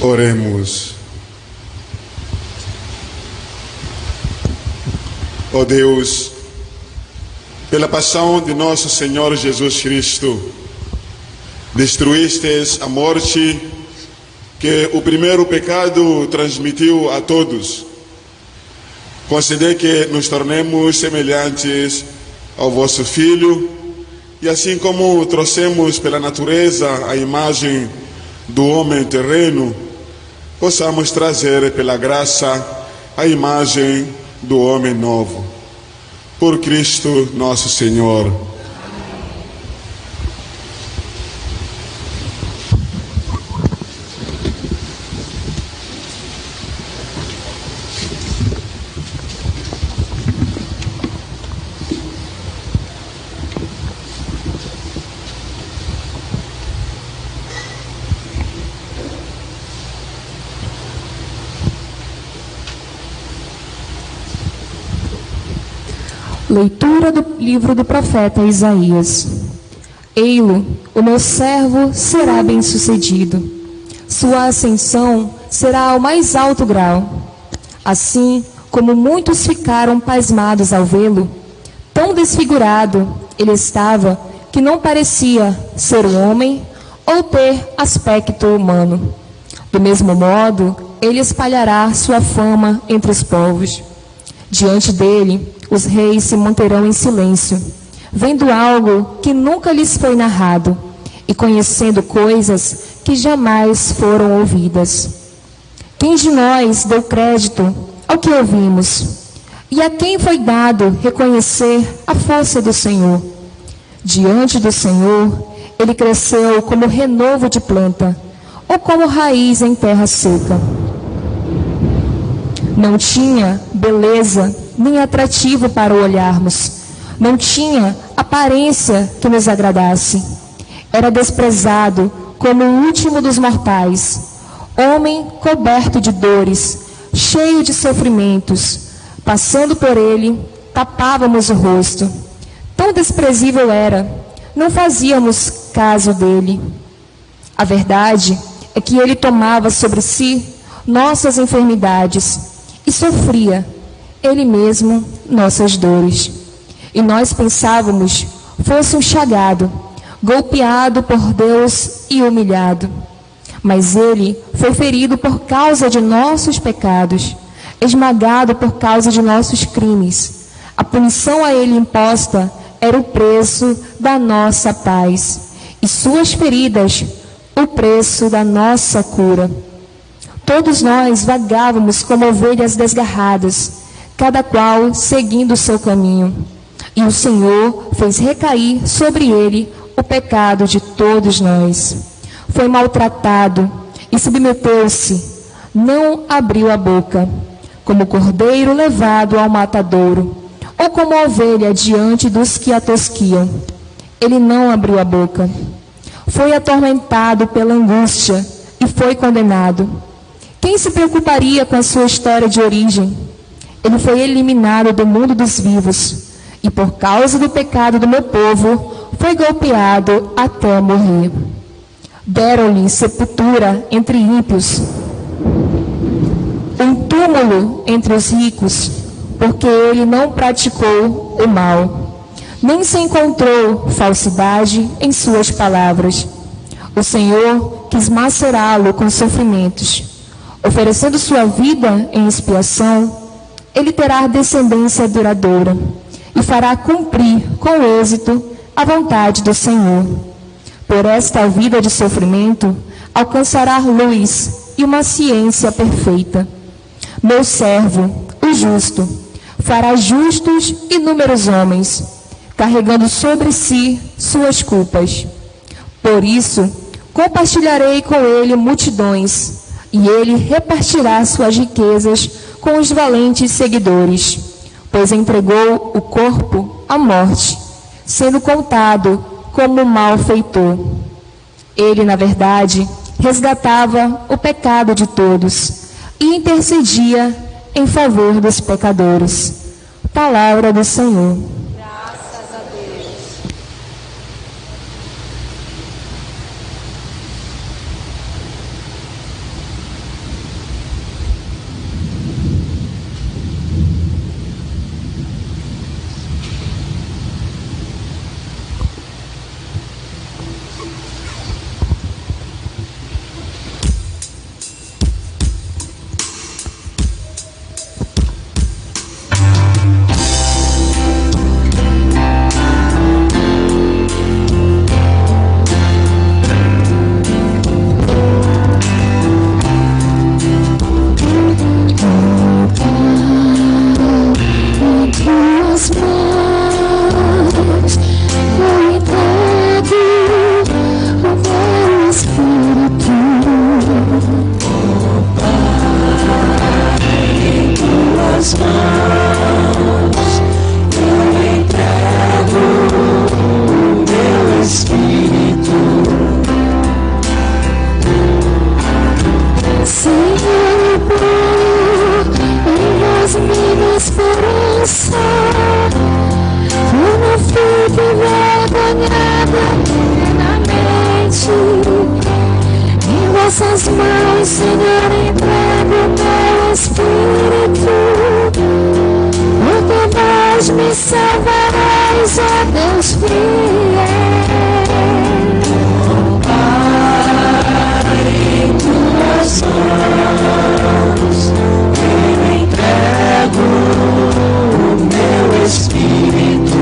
Oremos. Ó Deus, pela paixão de nosso Senhor Jesus Cristo, destruístes a morte que o primeiro pecado transmitiu a todos. Concedei que nos tornemos semelhantes ao vosso Filho, e assim como trouxemos pela natureza a imagem do homem terreno, possamos trazer pela graça a imagem do homem novo. Por Cristo nosso Senhor. Leitura do livro do profeta Isaías. Ei-lo, o meu servo será bem-sucedido. Sua ascensão será ao mais alto grau. Assim como muitos ficaram pasmados ao vê-lo, tão desfigurado ele estava que não parecia ser um homem ou ter aspecto humano. Do mesmo modo, ele espalhará sua fama entre os povos. Diante dele, os reis se manterão em silêncio, vendo algo que nunca lhes foi narrado e conhecendo coisas que jamais foram ouvidas. Quem de nós deu crédito ao que ouvimos? E a quem foi dado reconhecer a força do Senhor? Diante do Senhor, ele cresceu como renovo de planta, ou como raiz em terra seca. Não tinha beleza nem atrativo para o olharmos. Não tinha aparência que nos agradasse. Era desprezado como o último dos mortais. Homem coberto de dores, cheio de sofrimentos. Passando por ele, tapávamos o rosto. Tão desprezível era, não fazíamos caso dele. A verdade é que ele tomava sobre si nossas enfermidades e sofria ele mesmo nossas dores. E nós pensávamos fosse um chagado, golpeado por Deus e humilhado. Mas ele foi ferido por causa de nossos pecados, esmagado por causa de nossos crimes. A punição a ele imposta era o preço da nossa paz, e suas feridas o preço da nossa cura. Todos nós vagávamos como ovelhas desgarradas, cada qual seguindo o seu caminho. E o Senhor fez recair sobre ele o pecado de todos nós. Foi maltratado e submeteu-se, não abriu a boca, como cordeiro levado ao matadouro, ou como ovelha diante dos que a tosquiam. Ele não abriu a boca. Foi atormentado pela angústia e foi condenado. Quem se preocuparia com a sua história de origem? Ele foi eliminado do mundo dos vivos, e por causa do pecado do meu povo, foi golpeado até morrer. Deram-lhe sepultura entre ímpios, um túmulo entre os ricos, porque ele não praticou o mal, nem se encontrou falsidade em suas palavras. O Senhor quis macerá-lo com sofrimentos, oferecendo sua vida em expiação. Ele terá descendência duradoura e fará cumprir com êxito a vontade do Senhor. Por esta vida de sofrimento, alcançará luz e uma ciência perfeita. Meu servo, o justo, fará justos inúmeros homens, carregando sobre si suas culpas. Por isso, compartilharei com ele multidões, e ele repartirá suas riquezas com os valentes seguidores, pois entregou o corpo à morte, sendo contado como malfeitor. Ele, na verdade, resgatava o pecado de todos e intercedia em favor dos pecadores. Palavra do Senhor. Graças a Deus. eu entrego o meu espírito. Senhor, em vós minha esperança, eu não fico envergonhada plenamente. Em vossas mãos, Senhor, entrego o meu espírito, porque vós me salvareis, ó Deus fiel. Em tuas mãos eu entrego o meu espírito.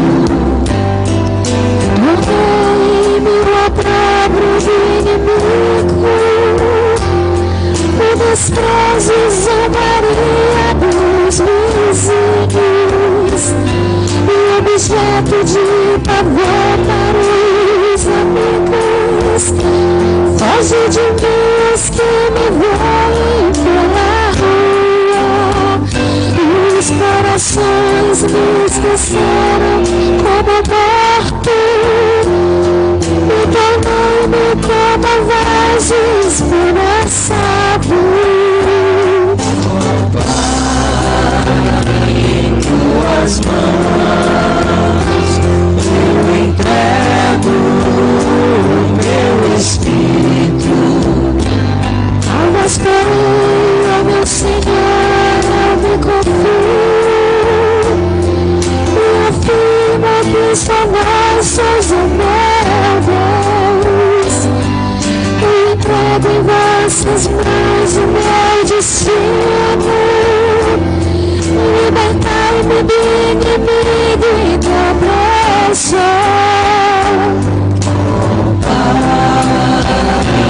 Tornei-me o opróbrio do inimigo, o desprezo e zombaria dos vizinhos, e objeto de pavor para os amigos. Foge de mim os que me veem pela rua, os corações me esqueceram como morto, e tornei-me como vaso espedaçado. Em tuas mãos eu entrego o meu espírito. A vós porém, ó meu Senhor, eu me confio, e afirmo que só vós sois o meu Deus. Eu entrego em vossas mãos o meu destino. Libertai-me do inimigo e do opressor.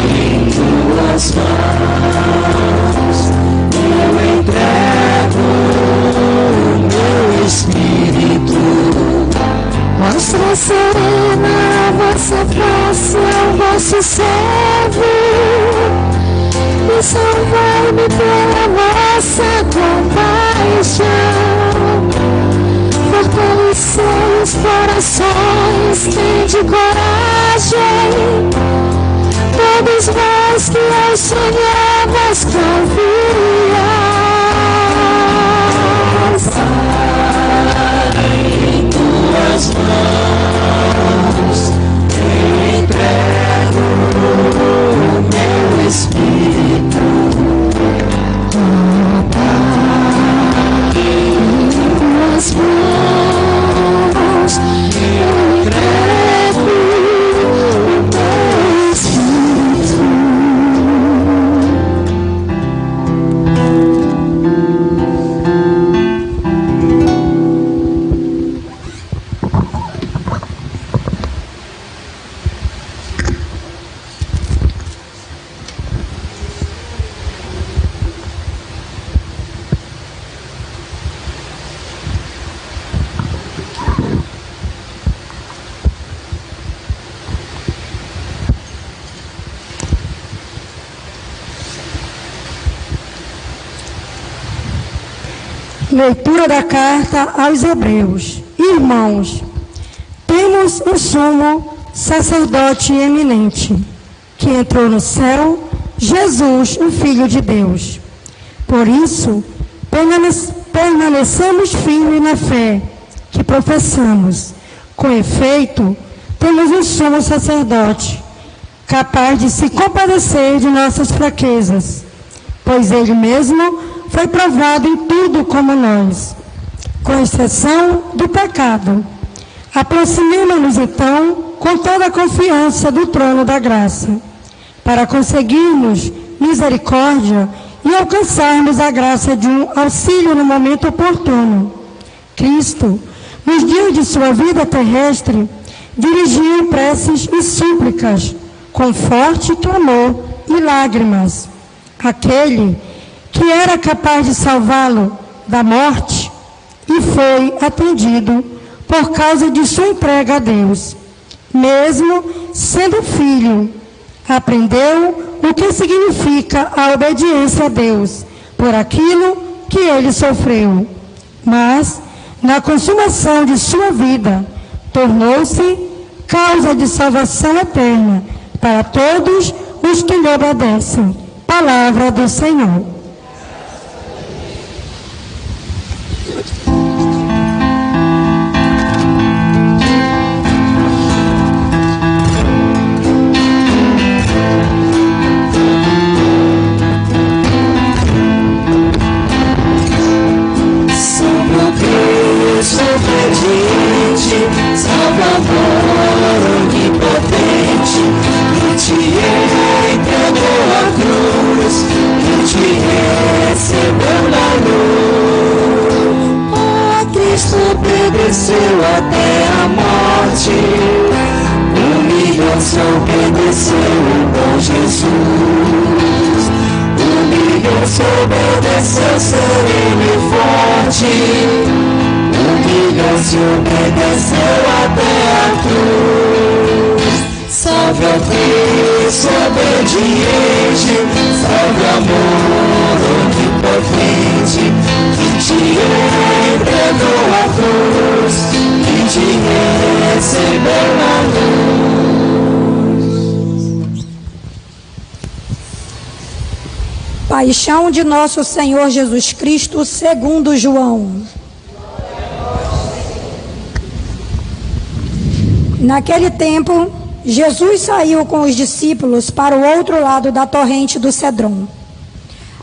Em tuas mãos eu entrego o meu espírito. Mostra serena a vossa face ao vosso servo, e salvai-me pela vossa compaixão. Fortalecei os corações, tende coragem, todos vós que ao Senhor vos confiais. Em tuas mãos eu entrego o meu espírito. Em tuas mãos eu entrego o meu espírito. Leitura da carta aos Hebreus. Irmãos, temos um sumo sacerdote eminente, que entrou no céu, Jesus, o Filho de Deus. Por isso, permaneçamos firmes na fé que professamos. Com efeito, temos um sumo sacerdote, capaz de se compadecer de nossas fraquezas, pois ele mesmo foi provado em tudo como nós, com exceção do pecado. Aproximemo-nos então com toda a confiança do trono da graça, para conseguirmos misericórdia e alcançarmos a graça de um auxílio no momento oportuno. Cristo, nos dias de sua vida terrestre, dirigiu preces e súplicas, com forte clamor e lágrimas. Aquele que era capaz de salvá-lo da morte e foi atendido por causa de sua entrega a Deus. Mesmo sendo filho, aprendeu o que significa a obediência a Deus por aquilo que ele sofreu. mas, na consumação de sua vida, tornou-se causa de salvação eterna para todos os que lhe obedecem. Palavra do Senhor. Salvador onipotente, que te entregou a cruz, que te recebeu na luz. Oh, Cristo obedeceu até a morte, humilhou-se, obedeceu o bom Jesus. Humilhou-se, obedeceu sereno e forte, humilhou-se, obedeceu até a cruz. Salve a Cristo obediente, salve amor onipotente, que te entregou a cruz, que te recebeu na luz. Paixão de nosso Senhor Jesus Cristo, segundo João. Naquele tempo, Jesus saiu com os discípulos para o outro lado da torrente do Cedron.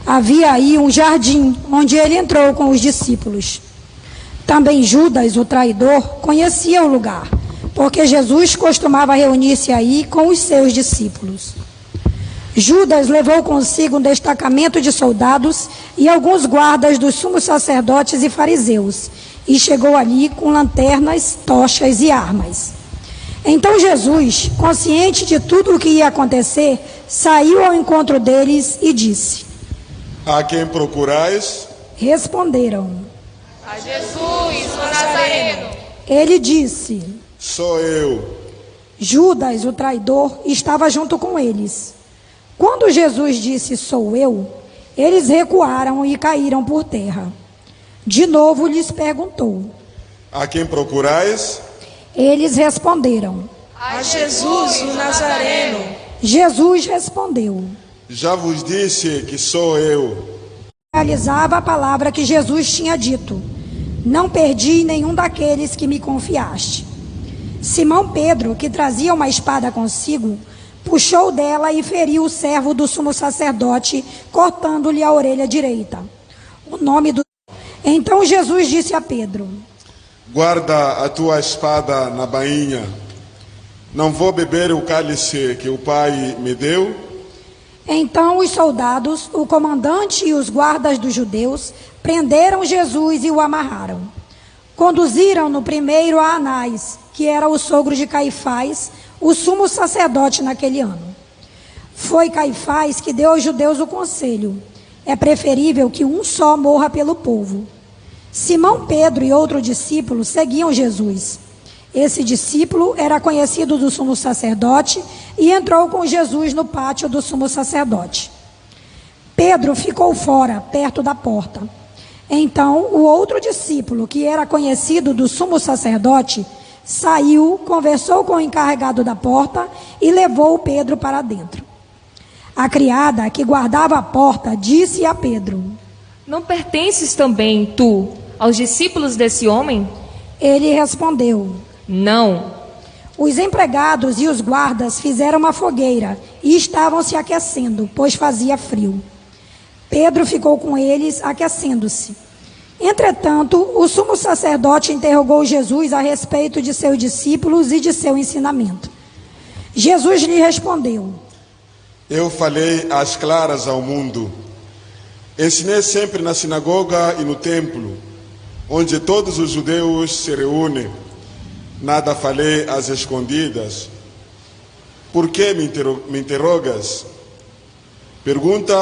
Havia aí um jardim, onde ele entrou com os discípulos. Também Judas, o traidor, conhecia o lugar, porque Jesus costumava reunir-se aí com os seus discípulos. Judas levou consigo um destacamento de soldados e alguns guardas dos sumos sacerdotes e fariseus, e chegou ali com lanternas, tochas e armas. Então Jesus, consciente de tudo o que ia acontecer, saiu ao encontro deles e disse: A quem procurais? Responderam: A Jesus, o Nazareno. Ele disse: Sou eu. Judas, o traidor, estava junto com eles. Quando Jesus disse: Sou eu, eles recuaram e caíram por terra. De novo lhes perguntou: A quem procurais? Eles responderam: A Jesus, o Nazareno. Jesus respondeu: Já vos disse que sou eu. Realizava a palavra que Jesus tinha dito: Não perdi nenhum daqueles que me confiaste. Simão Pedro, que trazia uma espada consigo, puxou dela e feriu o servo do sumo sacerdote, cortando-lhe a orelha direita. Então Jesus disse a Pedro: Guarda a tua espada na bainha. Não vou beber o cálice que o Pai me deu? Então os soldados, o comandante e os guardas dos judeus prenderam Jesus e o amarraram. Conduziram-no primeiro a Anás, que era o sogro de Caifás, o sumo sacerdote naquele ano. Foi Caifás que deu aos judeus o conselho: é preferível que um só morra pelo povo. Simão Pedro e outro discípulo seguiam Jesus. Esse discípulo era conhecido do sumo sacerdote e entrou com Jesus no pátio do sumo sacerdote. Pedro ficou fora, perto da porta. Então, o outro discípulo, que era conhecido do sumo sacerdote, saiu, conversou com o encarregado da porta e levou Pedro para dentro. A criada, que guardava a porta, disse a Pedro: Não pertences também, tu, aos discípulos desse homem? Ele respondeu: Não. Os empregados e os guardas fizeram uma fogueira e estavam se aquecendo, pois fazia frio. Pedro ficou com eles, aquecendo-se. Entretanto, o sumo sacerdote interrogou Jesus a respeito de seus discípulos e de seu ensinamento. Jesus lhe respondeu: Eu falei às claras ao mundo. Ensinei sempre na sinagoga e no templo, onde todos os judeus se reúnem. Nada falei às escondidas. Por que me interrogas? Pergunta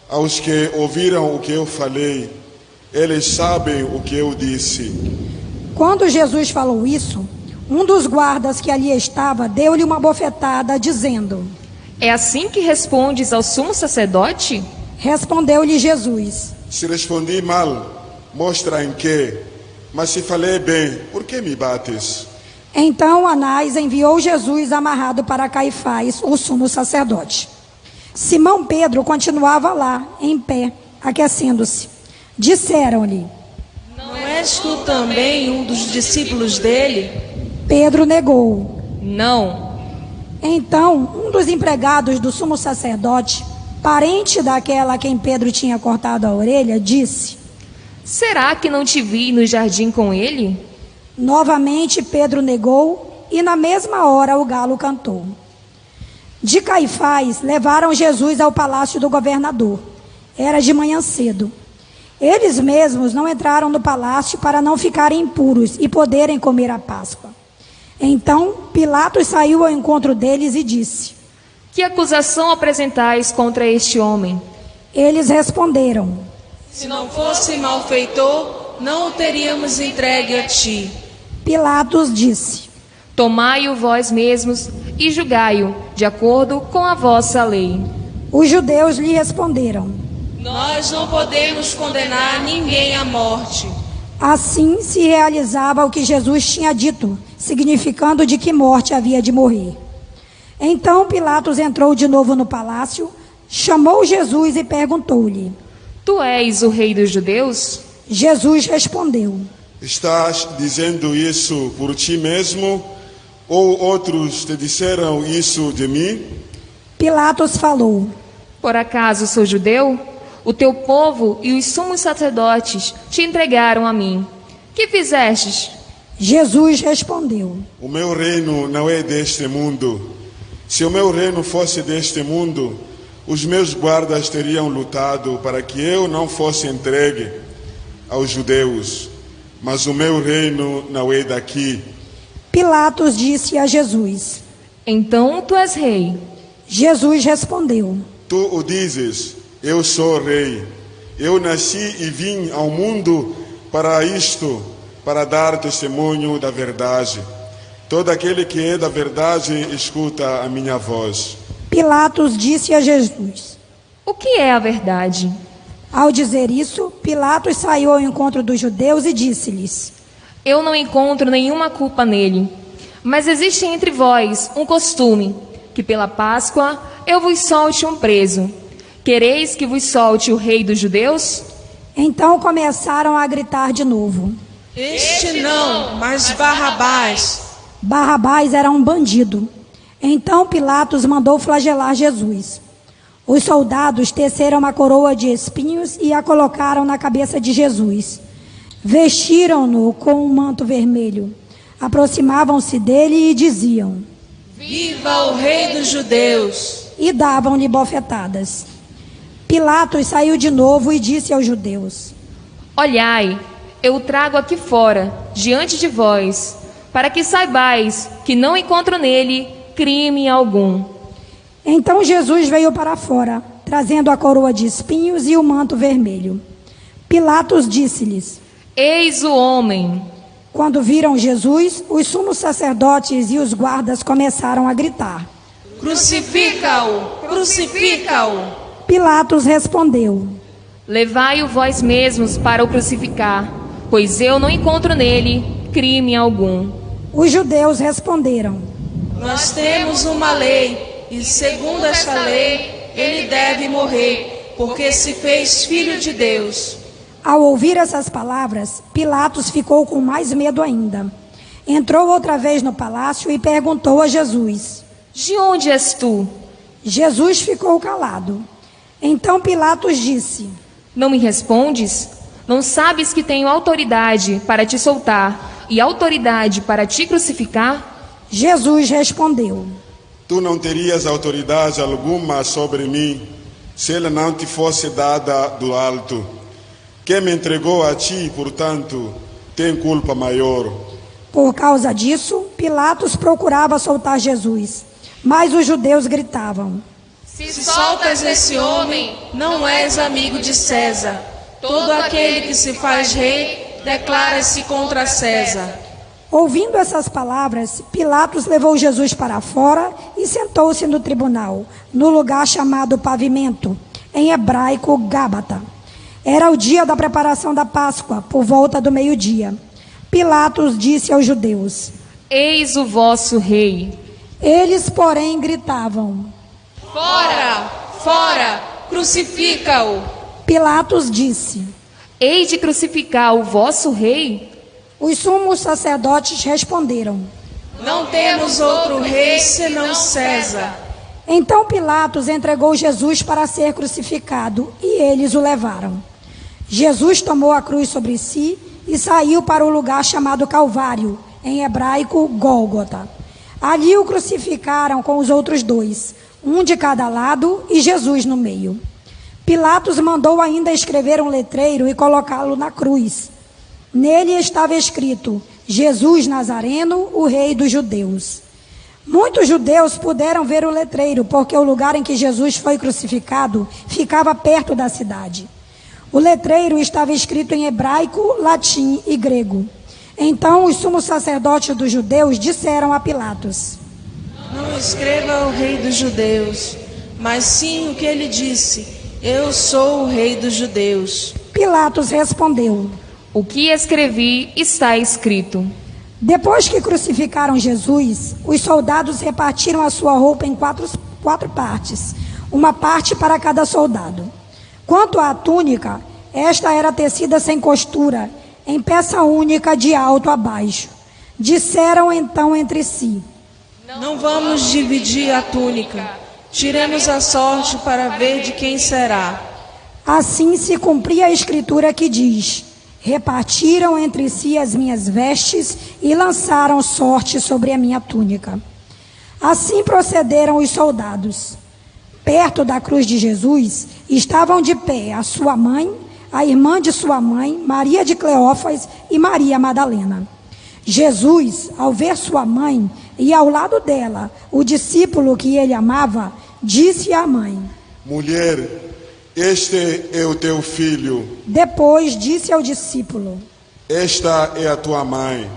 aos que ouviram o que eu falei. Eles sabem o que eu disse. Quando Jesus falou isso, um dos guardas que ali estava deu-lhe uma bofetada, dizendo: É assim que respondes ao sumo sacerdote? Respondeu-lhe Jesus: Se respondi mal, mostra em quê? Mas se falei bem, por que me bates? Então Anás enviou Jesus amarrado para Caifás, o sumo sacerdote. Simão Pedro continuava lá, em pé, aquecendo-se. Disseram-lhe: Não és tu também um dos discípulos dele? Pedro negou. Não. Então, um dos empregados do sumo sacerdote, parente daquela a quem Pedro tinha cortado a orelha, disse: Será que não te vi no jardim com ele? Novamente Pedro negou, e na mesma hora o galo cantou. De Caifás levaram Jesus ao palácio do governador. Era de manhã cedo. Eles mesmos não entraram no palácio para não ficarem impuros e poderem comer a Páscoa. Então Pilatos saiu ao encontro deles e disse: Que acusação apresentais contra este homem? Eles responderam: Se não fosse malfeitor, não o teríamos entregue a ti. Pilatos disse: Tomai-o vós mesmos e julgai-o, de acordo com a vossa lei. Os judeus lhe responderam: Nós não podemos condenar ninguém à morte. Assim se realizava o que Jesus tinha dito, significando de que morte havia de morrer. Então Pilatos entrou de novo no palácio, chamou Jesus e perguntou-lhe: Tu és o rei dos judeus? Jesus respondeu: Estás dizendo isso por ti mesmo? Ou outros te disseram isso de mim? Pilatos falou: Por acaso sou judeu? O teu povo e os sumos sacerdotes te entregaram a mim. Que fizestes? Jesus respondeu: O meu reino não é deste mundo. Se o meu reino fosse deste mundo, os meus guardas teriam lutado para que eu não fosse entregue aos judeus. Mas o meu reino não é daqui. Pilatos disse a Jesus: Então tu és rei. Jesus respondeu: Tu o dizes, eu sou rei. Eu nasci e vim ao mundo para isto, para dar testemunho da verdade. Todo aquele que é da verdade escuta a minha voz. Pilatos disse a Jesus: O que é a verdade? Ao dizer isso, Pilatos saiu ao encontro dos judeus e disse-lhes: Eu não encontro nenhuma culpa nele. Mas existe entre vós um costume, que pela Páscoa eu vos solte um preso. Quereis que vos solte o rei dos judeus? Então começaram a gritar de novo. Este não, mas Barrabás. Barrabás era um bandido. Então Pilatos mandou flagelar Jesus. Os soldados teceram uma coroa de espinhos e a colocaram na cabeça de Jesus. Vestiram-no com um manto vermelho. Aproximavam-se dele e diziam: Viva o rei dos judeus! E davam-lhe bofetadas. Pilatos saiu de novo e disse aos judeus: Olhai, eu o trago aqui fora, diante de vós, para que saibais que não encontro nele crime algum. Então Jesus veio para fora, trazendo a coroa de espinhos e o manto vermelho. Pilatos disse-lhes: Eis o homem. Quando viram Jesus, os sumos sacerdotes e os guardas começaram a gritar. Crucifica-o! Crucifica-o! Pilatos respondeu: Levai-o vós mesmos para o crucificar, pois eu não encontro nele crime algum. Os judeus responderam: Nós temos uma lei, e segundo esta lei, ele deve morrer, porque se fez filho de Deus. Ao ouvir essas palavras, Pilatos ficou com mais medo ainda. Entrou outra vez no palácio e perguntou a Jesus: De onde és tu? Jesus ficou calado. Então Pilatos disse: Não me respondes? Não sabes que tenho autoridade para te soltar e autoridade para te crucificar? Jesus respondeu: Tu não terias autoridade alguma sobre mim, se ela não te fosse dada do alto. Quem me entregou a ti, portanto, tem culpa maior. Por causa disso, Pilatos procurava soltar Jesus, mas os judeus gritavam: Se soltas esse homem, não és amigo de César. Todo aquele que se faz rei, declara-se contra César. Ouvindo essas palavras, Pilatos levou Jesus para fora e sentou-se no tribunal, no lugar chamado Pavimento, em hebraico Gábata. Era o dia da preparação da Páscoa, por volta do meio-dia. Pilatos disse aos judeus: Eis o vosso rei. Eles, porém, gritavam: Fora! Fora! Crucifica-o! Pilatos disse: Hei de crucificar o vosso rei? Os sumos sacerdotes responderam: Não temos outro rei senão César. Então Pilatos entregou Jesus para ser crucificado, e eles o levaram. Jesus tomou a cruz sobre si e saiu para o lugar chamado Calvário, em hebraico Gólgota. Ali o crucificaram com os outros dois, um de cada lado e Jesus no meio. Pilatos mandou ainda escrever um letreiro e colocá-lo na cruz. Nele estava escrito: Jesus Nazareno, o rei dos judeus. Muitos judeus puderam ver o letreiro, porque o lugar em que Jesus foi crucificado ficava perto da cidade. O letreiro estava escrito em hebraico, latim e grego. Então os sumos sacerdotes dos judeus disseram a Pilatos: Não escreva o rei dos judeus, mas sim o que ele disse: Eu sou o rei dos judeus. Pilatos respondeu: O que escrevi está escrito. Depois que crucificaram Jesus, os soldados repartiram a sua roupa em quatro partes, uma parte para cada soldado. Quanto à túnica, esta era tecida sem costura, em peça única de alto a baixo. Disseram então entre si: Não vamos dividir a túnica. Tiremos a sorte para ver de quem será. Assim se cumpria a escritura que diz: Repartiram entre si as minhas vestes e lançaram sorte sobre a minha túnica. Assim procederam os soldados. Perto da cruz de Jesus estavam de pé a sua mãe, a irmã de sua mãe, Maria de Cleófas e Maria Madalena. Jesus, ao ver sua mãe e ao lado dela o discípulo que ele amava, disse à mãe: Mulher, este é o teu filho. Depois disse ao discípulo: Esta é a tua mãe.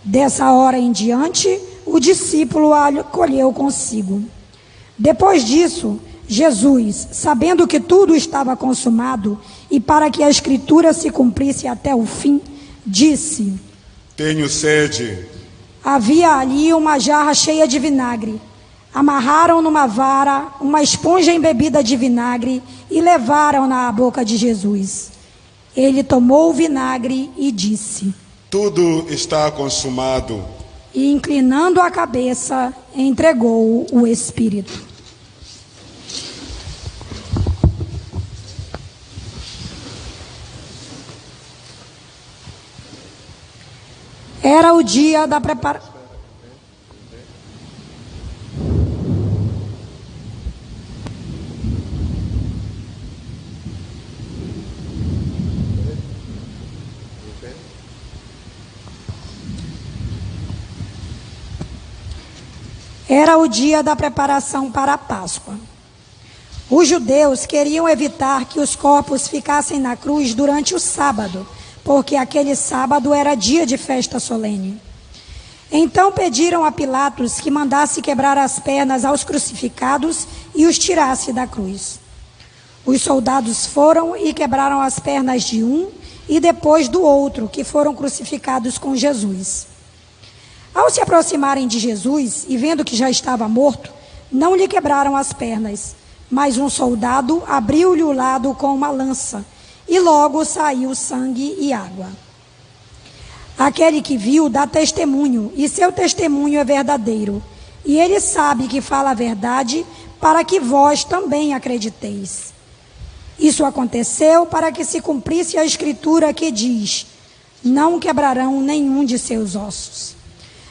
Dessa hora em diante, o discípulo a acolheu consigo. Depois disso, Jesus, sabendo que tudo estava consumado e para que a escritura se cumprisse até o fim, disse: Tenho sede. Havia ali uma jarra cheia de vinagre. Amarraram numa vara uma esponja embebida de vinagre e levaram-na à boca de Jesus. Ele tomou o vinagre e disse: Tudo está consumado. E inclinando a cabeça, entregou o Espírito. Era o dia da preparação. Era o dia da preparação para a Páscoa. Os judeus queriam evitar que os corpos ficassem na cruz durante o sábado, porque aquele sábado era dia de festa solene. Então pediram a Pilatos que mandasse quebrar as pernas aos crucificados e os tirasse da cruz. Os soldados foram e quebraram as pernas de um e depois do outro, que foram crucificados com Jesus. Ao se aproximarem de Jesus e vendo que já estava morto, não lhe quebraram as pernas, mas um soldado abriu-lhe o lado com uma lança, e logo saiu sangue e água. Aquele que viu dá testemunho, e seu testemunho é verdadeiro, e ele sabe que fala a verdade, para que vós também acrediteis. Isso aconteceu para que se cumprisse a escritura que diz: não quebrarão nenhum de seus ossos.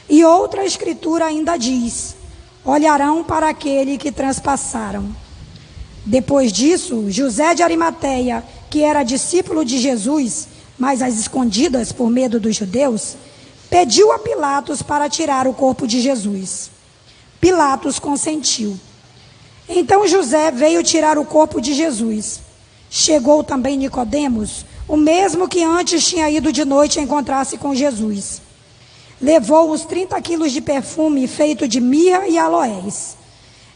E outra escritura ainda diz: olharão para aquele que transpassaram. Depois disso, José de Arimateia, que era discípulo de Jesus, mas às escondidas por medo dos judeus, pediu a Pilatos para tirar o corpo de Jesus. Pilatos consentiu. Então José veio tirar o corpo de Jesus. Chegou também Nicodemos, o mesmo que antes tinha ido de noite encontrar-se com Jesus. Levou uns 30 quilos de perfume feito de mirra e aloés.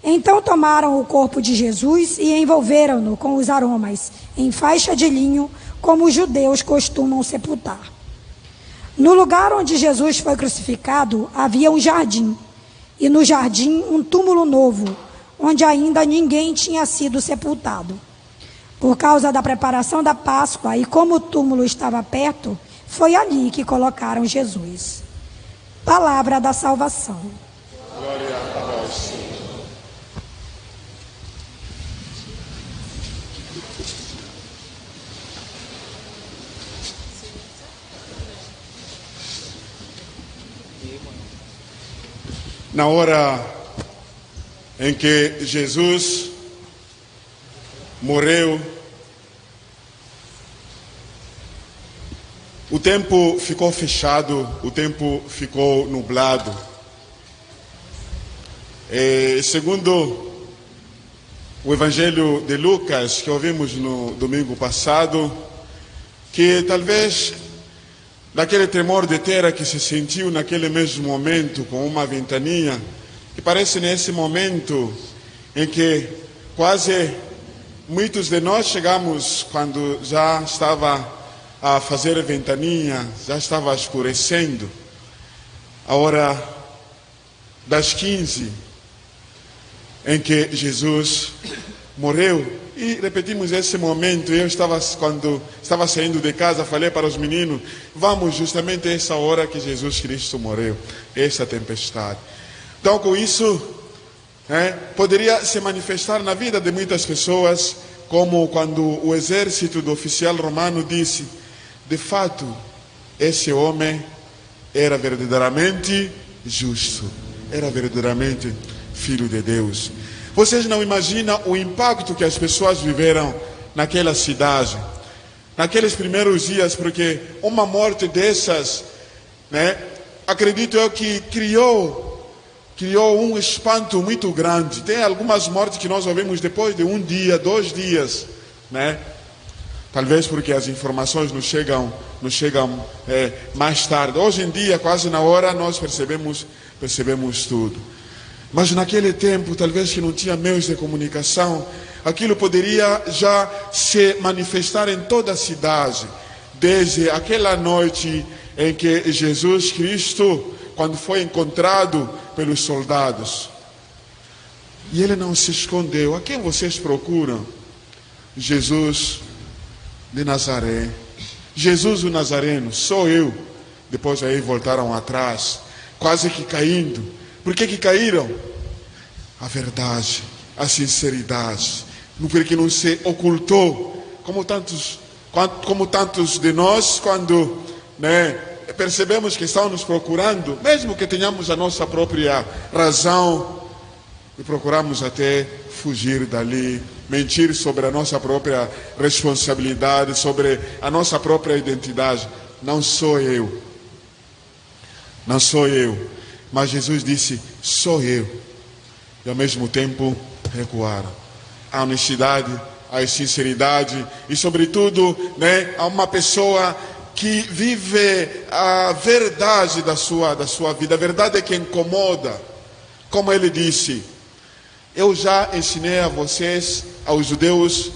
Então tomaram o corpo de Jesus e envolveram-no com os aromas, em faixa de linho, como os judeus costumam sepultar. No lugar onde Jesus foi crucificado, havia um jardim, e no jardim um túmulo novo, onde ainda ninguém tinha sido sepultado. Por causa da preparação da Páscoa e como o túmulo estava perto, foi ali que colocaram Jesus. Palavra da salvação. Glória a vós. Na hora em que Jesus morreu, o tempo ficou fechado, o tempo ficou nublado. Segundo o Evangelho de Lucas, que ouvimos no domingo passado, que talvez daquele tremor de terra que se sentiu naquele mesmo momento, com uma ventania, que parece nesse momento em que quase muitos de nós chegamos quando já estava a fazer a ventania, já estava escurecendo, a hora das 15, em que Jesus morreu. E repetimos esse momento. Quando estava saindo de casa, falei para os meninos, vamos justamente a essa hora que Jesus Cristo morreu, essa tempestade. Então, com isso, poderia se manifestar na vida de muitas pessoas, como quando o exército do oficial romano disse, de fato, esse homem era verdadeiramente justo, era verdadeiramente filho de Deus. Vocês não imaginam o impacto que as pessoas viveram naquela cidade, naqueles primeiros dias, porque uma morte dessas, acredito eu que criou um espanto muito grande. Tem algumas mortes que nós ouvimos depois de 1 dia, 2 dias, Talvez porque as informações nos chegam mais tarde. Hoje em dia, quase na hora, nós percebemos tudo. Mas naquele tempo, talvez que não tinha meios de comunicação, aquilo poderia já se manifestar em toda a cidade, desde aquela noite em que Jesus Cristo, quando foi encontrado pelos soldados, e ele não se escondeu. A quem vocês procuram? Jesus de Nazaré. Jesus o Nazareno, sou eu. Depois aí voltaram atrás, quase que caindo. Por que caíram? A verdade, a sinceridade, porque não se ocultou, como tantos de nós, quando percebemos que estão nos procurando, mesmo que tenhamos a nossa própria razão, e procuramos até fugir dali, mentir sobre a nossa própria responsabilidade, sobre a nossa própria identidade. Não sou eu. Não sou eu. Mas Jesus disse, sou eu. E ao mesmo tempo recuaram. A honestidade, a sinceridade e sobretudo, a uma pessoa que vive a verdade da sua vida. A verdade é que incomoda. Como ele disse, eu já ensinei a vocês, aos judeus,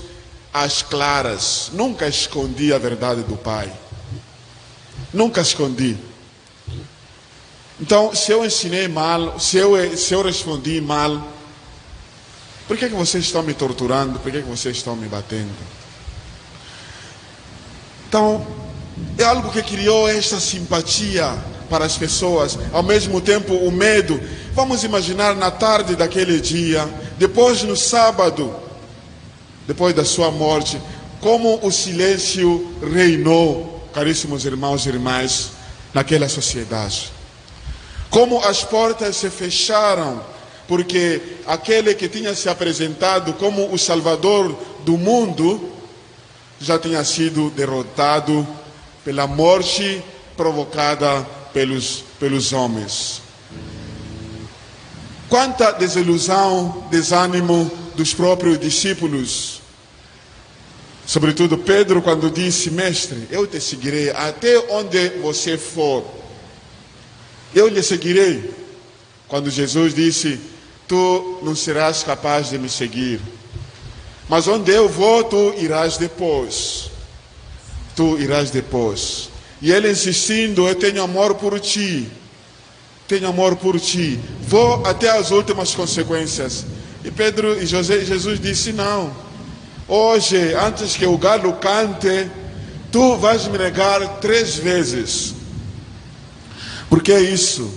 as claras. Nunca escondi a verdade do Pai. Nunca escondi. Então, se eu ensinei mal, se eu respondi mal, por que vocês estão me torturando? Por que vocês estão me batendo? Então, é algo que criou esta simpatia para as pessoas, ao mesmo tempo o medo. Vamos imaginar na tarde daquele dia, depois no sábado, depois da sua morte, como o silêncio reinou, caríssimos irmãos e irmãs, naquela sociedade. Como as portas se fecharam, porque aquele que tinha se apresentado como o Salvador do mundo, já tinha sido derrotado pela morte provocada pelos homens. Quanta desilusão, desânimo dos próprios discípulos. Sobretudo Pedro, quando disse, mestre, eu te seguirei até onde você for. Eu lhe seguirei. Quando Jesus disse, tu não serás capaz de me seguir, mas onde eu vou, tu irás depois. tu irás depois. E ele insistindo: eu tenho amor por ti, tenho amor por ti, vou até as últimas consequências. E Pedro e Jesus disse: não, hoje, antes que o galo cante, tu vais me negar 3 vezes. Por que isso?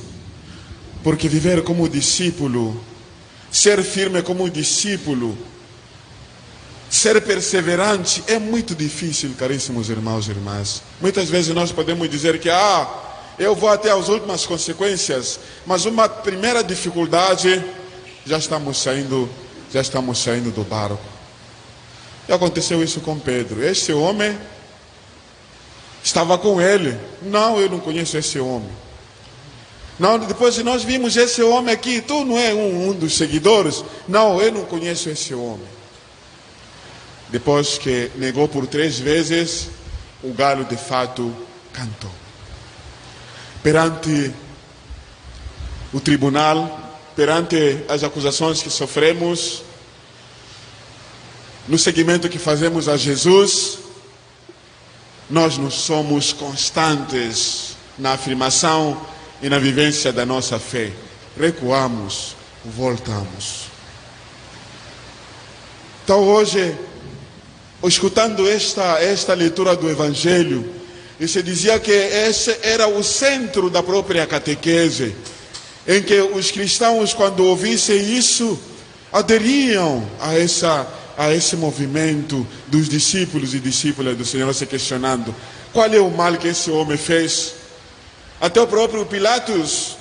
Porque viver como discípulo, ser firme como discípulo, ser perseverante é muito difícil, caríssimos irmãos e irmãs. Muitas vezes nós podemos dizer que eu vou até as últimas consequências, mas uma primeira dificuldade, já estamos saindo do barco. E aconteceu isso com Pedro. Esse homem estava com ele. Não, eu não conheço esse homem. Não, depois nós vimos esse homem aqui. Tu não é um dos seguidores? Não, eu não conheço esse homem. Depois que negou por 3 vezes, o galo de fato cantou. Perante o tribunal, perante as acusações que sofremos, no seguimento que fazemos a Jesus, nós não somos constantes na afirmação e na vivência da nossa fé. Recuamos, voltamos. Então hoje, escutando esta leitura do Evangelho, e se dizia que esse era o centro da própria catequese, em que os cristãos, quando ouvissem isso, aderiam a esse movimento dos discípulos e discípulas do Senhor, se questionando qual é o mal que esse homem fez. Até o próprio Pilatos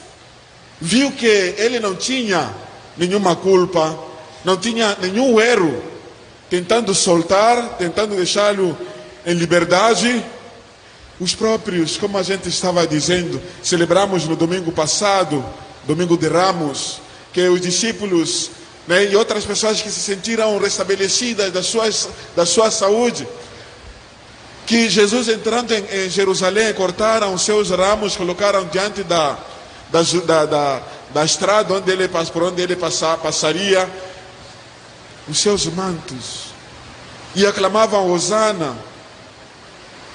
viu que ele não tinha nenhuma culpa, não tinha nenhum erro, tentando soltar, tentando deixá-lo em liberdade. Os próprios, como a gente estava dizendo, celebramos no domingo passado, domingo de Ramos, que os discípulos, né, e outras pessoas que se sentiram restabelecidas da sua saúde, que Jesus, entrando em Jerusalém, cortaram os seus ramos, colocaram diante da estrada por onde ele passaria, os seus mantos, e aclamavam Hosana.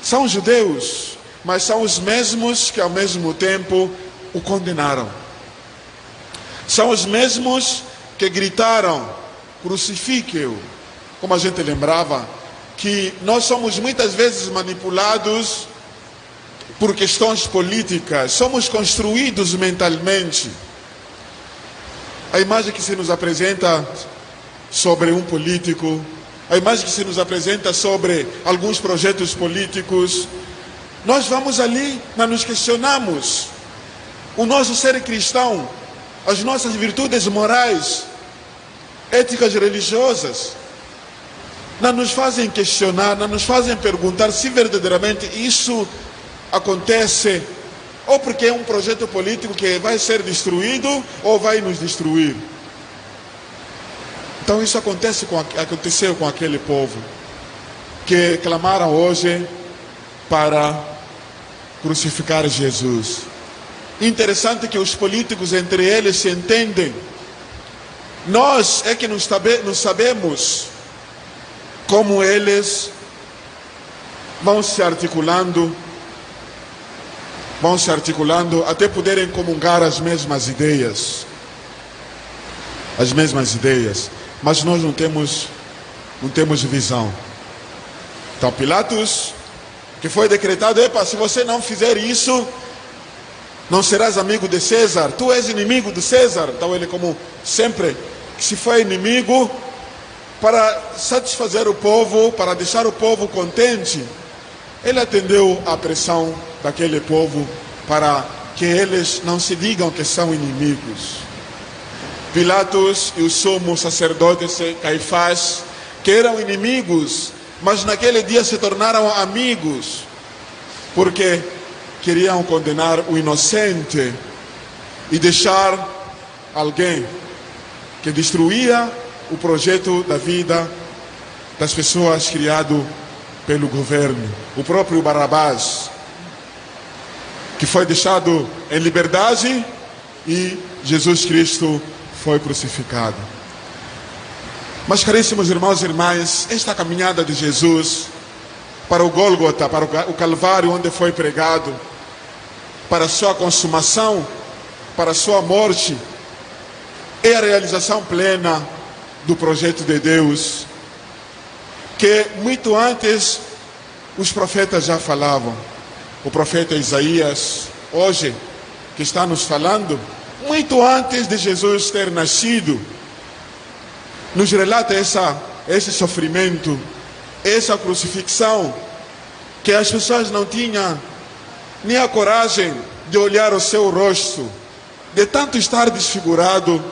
São judeus, mas são os mesmos que ao mesmo tempo o condenaram. São os mesmos que gritaram: crucifique-o. Como a gente lembrava, que nós somos muitas vezes manipulados por questões políticas, somos construídos mentalmente. A imagem que se nos apresenta sobre um político, a imagem que se nos apresenta sobre alguns projetos políticos, nós vamos ali, mas nos questionamos o nosso ser cristão, as nossas virtudes morais, éticas religiosas, não nos fazem questionar, não nos fazem perguntar se verdadeiramente isso acontece, ou porque é um projeto político que vai ser destruído ou vai nos destruir. Então isso aconteceu com aquele povo que clamaram hoje para crucificar Jesus. Interessante que os políticos entre eles se entendem. Nós é que não sabemos como eles vão se articulando até poderem comungar as mesmas ideias. Mas nós não temos visão. Então Pilatos, que foi decretado: epa, se você não fizer isso, não serás amigo de César, tu és inimigo de César. Então ele, como sempre, se foi inimigo, para satisfazer o povo, para deixar o povo contente, ele atendeu à pressão daquele povo para que eles não se digam que são inimigos. Pilatos e o sumo sacerdote Caifás, que eram inimigos, mas naquele dia se tornaram amigos, porque queriam condenar o inocente e deixar alguém que destruía o projeto da vida das pessoas criado pelo governo, o próprio Barrabás, que foi deixado em liberdade, e Jesus Cristo foi crucificado. Mas, caríssimos irmãos e irmãs, esta caminhada de Jesus para o Gólgota, para o Calvário onde foi pregado, para a sua consumação, para a sua morte, é a realização plena do projeto de Deus, que muito antes os profetas já falavam. O profeta Isaías, hoje, que está nos falando, muito antes de Jesus ter nascido, nos relata esse sofrimento, essa crucifixão, que as pessoas não tinham nem a coragem de olhar o seu rosto, de tanto estar desfigurado,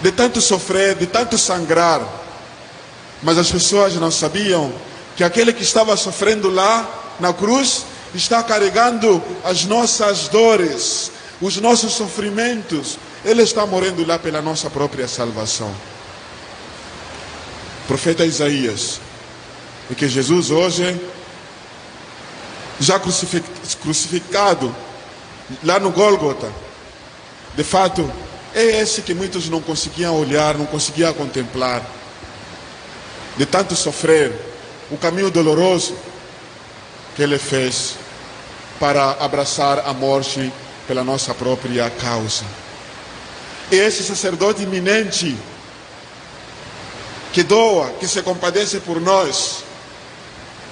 de tanto sofrer, de tanto sangrar. Mas as pessoas não sabiam que aquele que estava sofrendo lá na cruz está carregando as nossas dores, os nossos sofrimentos. Ele está morrendo lá pela nossa própria salvação. O profeta Isaías, e que Jesus hoje, já crucificado lá no Gólgota, de fato, é esse que muitos não conseguiam olhar, não conseguiam contemplar. De tanto sofrer, o caminho doloroso que ele fez para abraçar a morte pela nossa própria causa. E esse sacerdote iminente que doa, que se compadece por nós,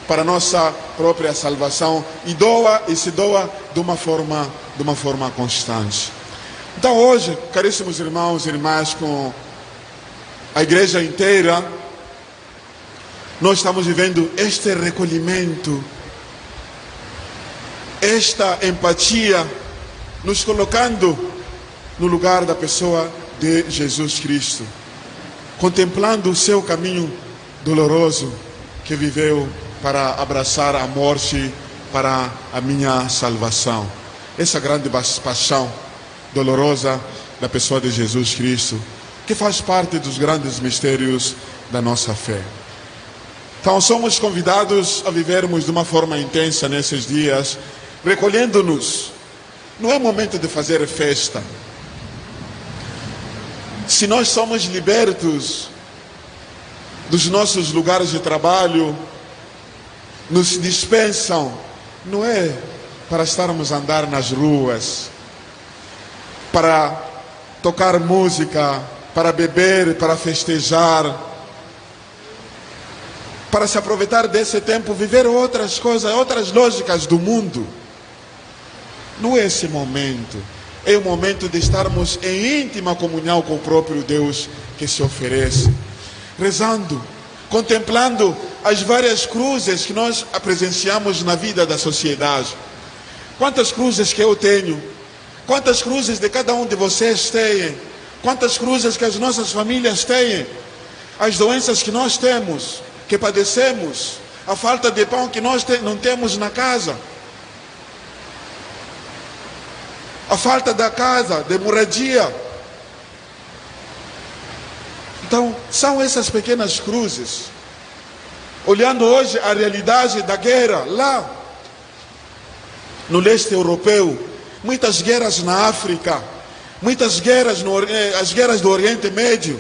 para nossa própria salvação, e doa e se doa de uma forma constante. Então hoje, caríssimos irmãos e irmãs, com a igreja inteira, nós estamos vivendo este recolhimento, esta empatia, nos colocando no lugar da pessoa de Jesus Cristo, contemplando o seu caminho doloroso que viveu para abraçar a morte para a minha salvação. Essa grande paixão dolorosa da pessoa de Jesus Cristo, que faz parte dos grandes mistérios da nossa fé. Então somos convidados a vivermos de uma forma intensa nesses dias, recolhendo-nos. Não é momento de fazer festa. Se nós somos libertos dos nossos lugares de trabalho, nos dispensam, não é para estarmos a andar nas ruas, para tocar música, para beber, para festejar, para se aproveitar desse tempo, viver outras coisas, outras lógicas do mundo. Não é esse momento. É o momento de estarmos em íntima comunhão com o próprio Deus que se oferece, rezando, contemplando as várias cruzes que nós presenciamos na vida da sociedade. Quantas cruzes que eu tenho, quantas cruzes de cada um de vocês têm, quantas cruzes que as nossas famílias têm, as doenças que nós temos, que padecemos, a falta de pão que nós não temos na casa, a falta da casa, de moradia. Então, são essas pequenas cruzes. Olhando hoje a realidade da guerra lá no leste europeu, muitas guerras na África, muitas guerras, as guerras do Oriente Médio,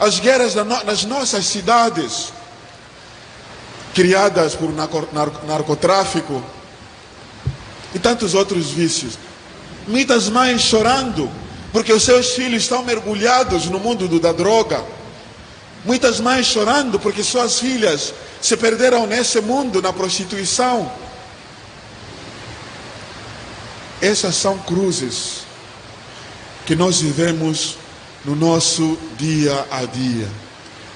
as guerras nas nossas cidades, criadas por narcotráfico e tantos outros vícios. Muitas mães chorando porque os seus filhos estão mergulhados no mundo da droga. Muitas mães chorando porque suas filhas se perderam nesse mundo, na prostituição. Essas são cruzes que nós vivemos no nosso dia a dia.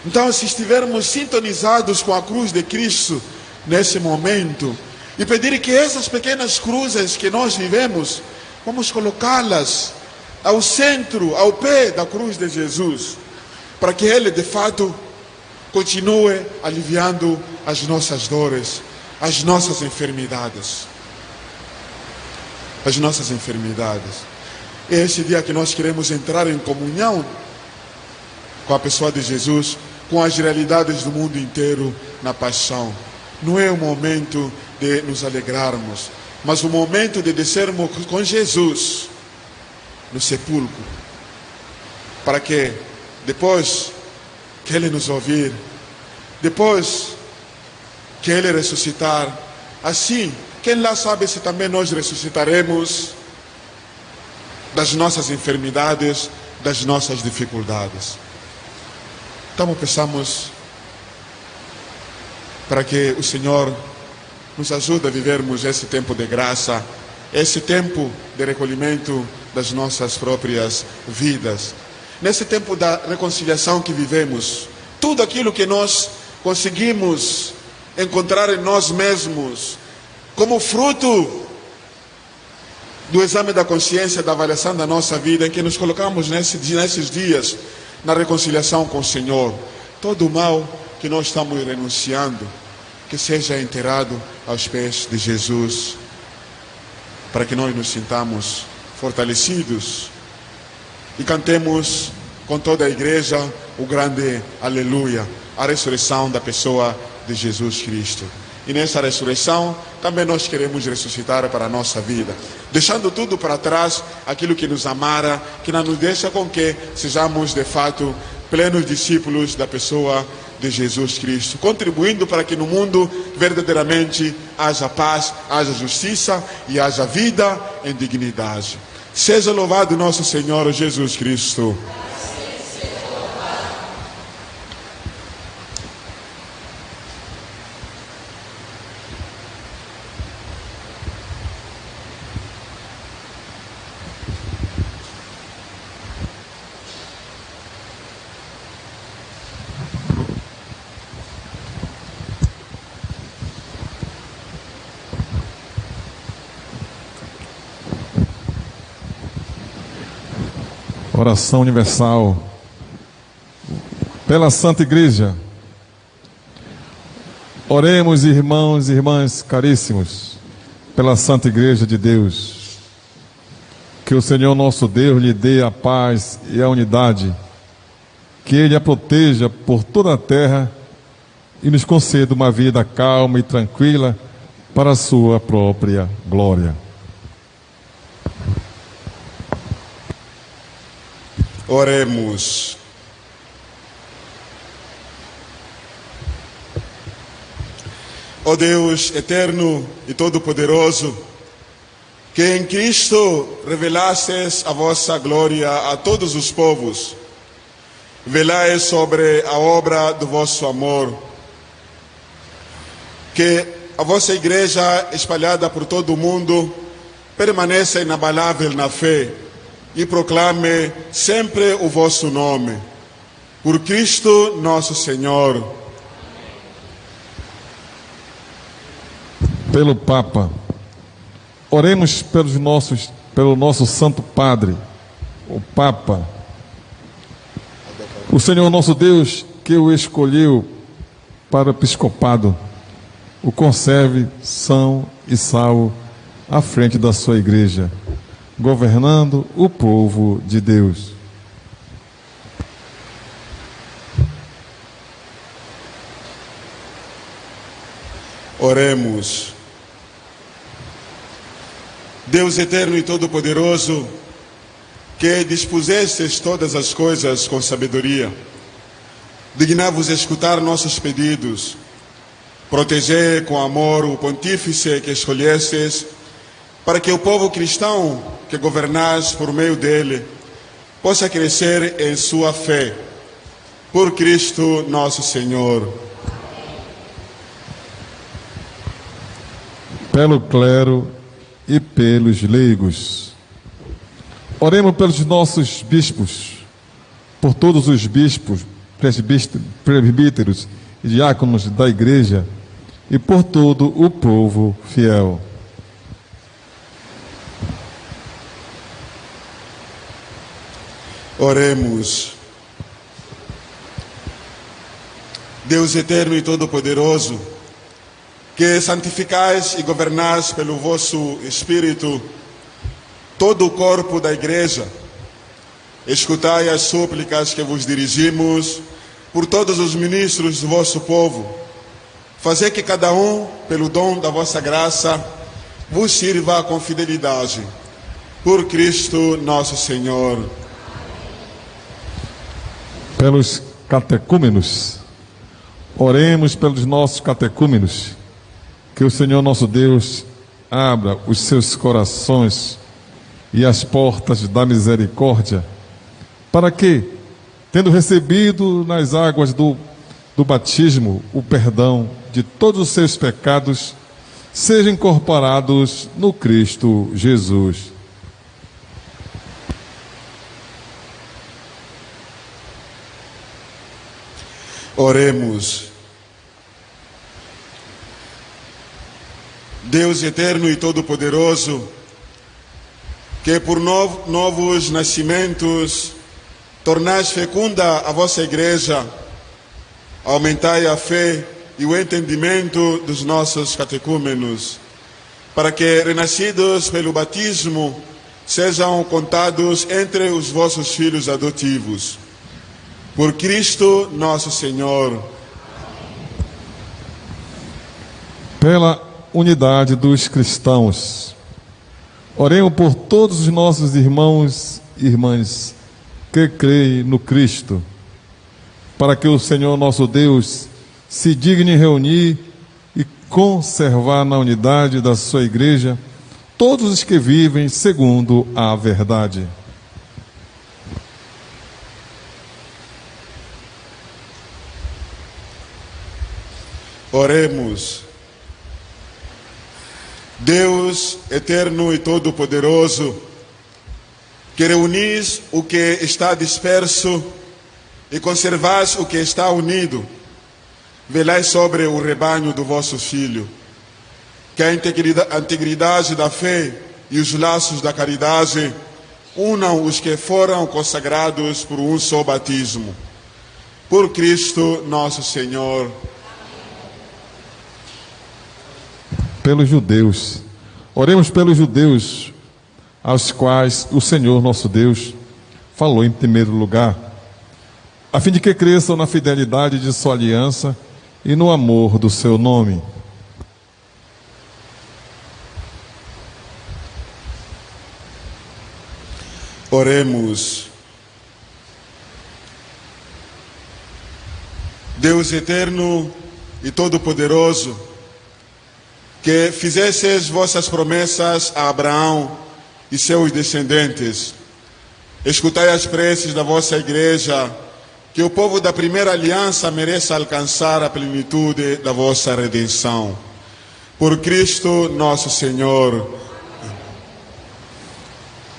Então, se estivermos sintonizados com a cruz de Cristo nesse momento, e pedir que essas pequenas cruzes que nós vivemos, vamos colocá-las ao centro, ao pé da cruz de Jesus, para que Ele de fato continue aliviando as nossas dores, as nossas enfermidades. As nossas enfermidades. É esse dia que nós queremos entrar em comunhão com a pessoa de Jesus, com as realidades do mundo inteiro na paixão. Não é o momento de nos alegrarmos, mas o momento de descermos com Jesus no sepulcro, para que depois que Ele nos ouvir, depois que Ele ressuscitar, assim, quem lá sabe se também nós ressuscitaremos das nossas enfermidades, das nossas dificuldades. Então peçamos para que o Senhor nos ajude a vivermos esse tempo de graça, esse tempo de recolhimento das nossas próprias vidas. Nesse tempo da reconciliação que vivemos, tudo aquilo que nós conseguimos encontrar em nós mesmos, como fruto do exame da consciência, da avaliação da nossa vida, em que nos colocamos nesses dias na reconciliação com o Senhor, todo o mal que nós estamos renunciando, que seja enterrado aos pés de Jesus, para que nós nos sintamos fortalecidos e cantemos com toda a igreja o grande aleluia, a ressurreição da pessoa de Jesus Cristo. E nessa ressurreição também nós queremos ressuscitar para a nossa vida, deixando tudo para trás, aquilo que nos amara, que não nos deixa com que sejamos de fato plenos discípulos da pessoa de Jesus Cristo, contribuindo para que no mundo verdadeiramente haja paz, haja justiça e haja vida em dignidade. Seja louvado nosso Senhor Jesus Cristo. Oração universal pela Santa Igreja. Oremos, irmãos e irmãs caríssimos, pela Santa Igreja de Deus. Que o Senhor nosso Deus lhe dê a paz e a unidade, que Ele a proteja por toda a terra e nos conceda uma vida calma e tranquila para a sua própria glória. Oremos. Ó Deus eterno e todo-poderoso, que em Cristo revelastes a vossa glória a todos os povos, velai sobre a obra do vosso amor, que a vossa igreja espalhada por todo o mundo permaneça inabalável na fé e proclame sempre o vosso nome. Por Cristo nosso Senhor. Pelo Papa, oremos pelo nosso Santo Padre, o Papa. O Senhor nosso Deus, que o escolheu para o episcopado, o conserve são e salvo à frente da sua igreja, governando o povo de Deus. Oremos. Deus eterno e todo-poderoso, que dispusestes todas as coisas com sabedoria, dignai-vos escutar nossos pedidos, protegei com amor o pontífice que escolhestes, para que o povo cristão que governais por meio dele possa crescer em sua fé. Por Cristo nosso Senhor. Pelo clero e pelos leigos. Oremos pelos nossos bispos, por todos os bispos, presbíteros e diáconos da igreja e por todo o povo fiel. Oremos. Deus eterno e todo-poderoso, que santificais e governais pelo vosso Espírito todo o corpo da Igreja, escutai as súplicas que vos dirigimos por todos os ministros do vosso povo. Fazei que cada um, pelo dom da vossa graça, vos sirva com fidelidade. Por Cristo nosso Senhor. Pelos catecúmenos, Oremos pelos nossos catecúmenos, que o Senhor nosso Deus abra os seus corações e as portas da misericórdia, para que, tendo recebido nas águas do batismo o perdão de todos os seus pecados, sejam incorporados no Cristo Jesus. Oremos. Deus eterno e todo-poderoso, que por novos nascimentos tornais fecunda a vossa igreja, aumentai a fé e o entendimento dos nossos catecúmenos, para que, renascidos pelo batismo, sejam contados entre os vossos filhos adotivos. Por Cristo nosso Senhor. Pela unidade dos cristãos, oremos por todos os nossos irmãos e irmãs que creem no Cristo, para que o Senhor nosso Deus se digne reunir e conservar na unidade da sua igreja todos os que vivem segundo a verdade. Oremos. Deus eterno e todo-poderoso, que reunis o que está disperso e conservais o que está unido, velai sobre o rebanho do vosso Filho, que a integridade da fé e os laços da caridade unam os que foram consagrados por um só batismo. Por Cristo nosso Senhor. Pelos judeus, oremos pelos judeus, aos quais o Senhor nosso Deus falou em primeiro lugar, a fim de que cresçam na fidelidade de sua aliança e no amor do seu nome. Oremos. Deus eterno e todo-poderoso, que fizesses vossas promessas a Abraão e seus descendentes, escutai as preces da vossa igreja, que o povo da primeira aliança mereça alcançar a plenitude da vossa redenção. Por Cristo nosso Senhor.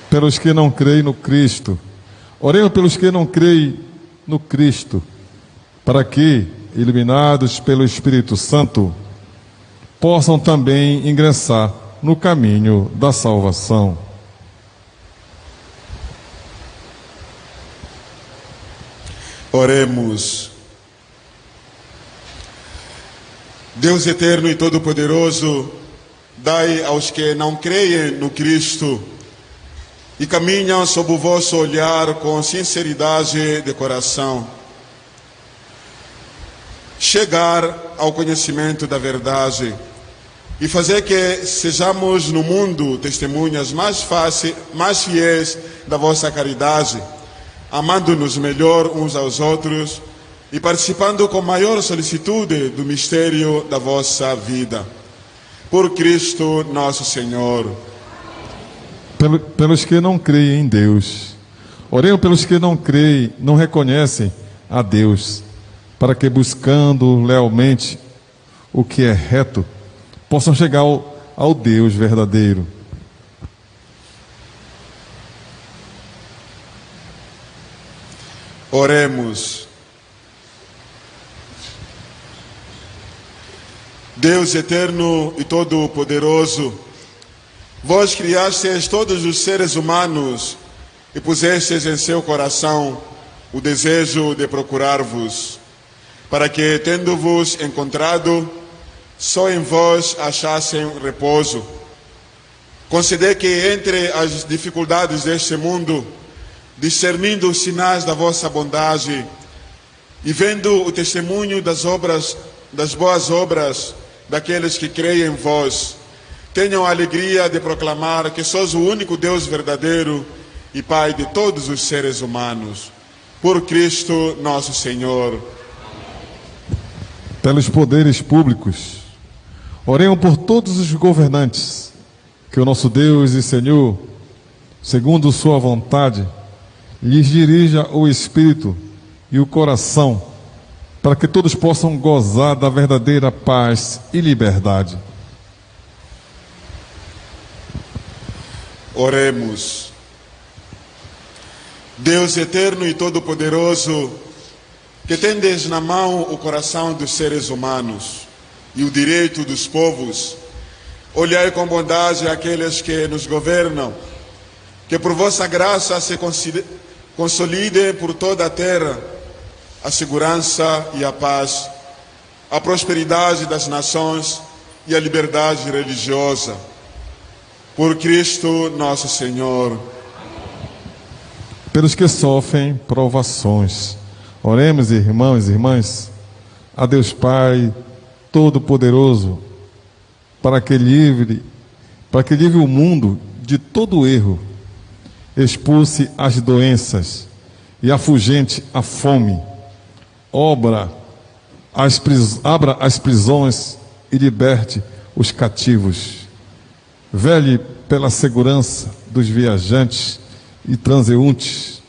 Pelos que não creem no Cristo, oremos pelos que não creem no Cristo, para que, iluminados pelo Espírito Santo, possam também ingressar no caminho da salvação. Oremos. Deus eterno e todo-poderoso, dai aos que não creem no Cristo e caminham sob o vosso olhar com sinceridade de coração, chegar ao conhecimento da verdade e fazer que sejamos no mundo testemunhas mais fiéis da vossa caridade, amando-nos melhor uns aos outros e participando com maior solicitude do mistério da vossa vida. Por Cristo nosso Senhor. Pelos que não creem em Deus, oremos pelos que não creem, não reconhecem a Deus, para que, buscando lealmente o que é reto, possam chegar ao Deus verdadeiro. Oremos. Deus eterno e todo-poderoso, vós criastes todos os seres humanos e pusestes em seu coração o desejo de procurar-vos, para que, tendo-vos encontrado, só em vós achassem repouso. Concedei que, entre as dificuldades deste mundo, discernindo os sinais da vossa bondade e vendo o testemunho das boas obras daqueles que creem em vós, tenham a alegria de proclamar que sois o único Deus verdadeiro e Pai de todos os seres humanos. Por Cristo nosso Senhor. pelos poderes públicos. Oremos por todos os governantes, que o nosso Deus e Senhor, segundo sua vontade, lhes dirija o espírito e o coração, para que todos possam gozar da verdadeira paz e liberdade. Oremos. Deus eterno e todo-poderoso, que tendes na mão o coração dos seres humanos e o direito dos povos, olhai com bondade aqueles que nos governam, que por vossa graça se consolidem por toda a terra a segurança e a paz, a prosperidade das nações e a liberdade religiosa. Por Cristo nosso Senhor. Pelos que sofrem provações, oremos, irmãos e irmãs, a Deus Pai Todo-Poderoso, para que livre o mundo de todo erro, expulse as doenças e afugente a fome, abra as prisões e liberte os cativos. Vele pela segurança dos viajantes e transeuntes,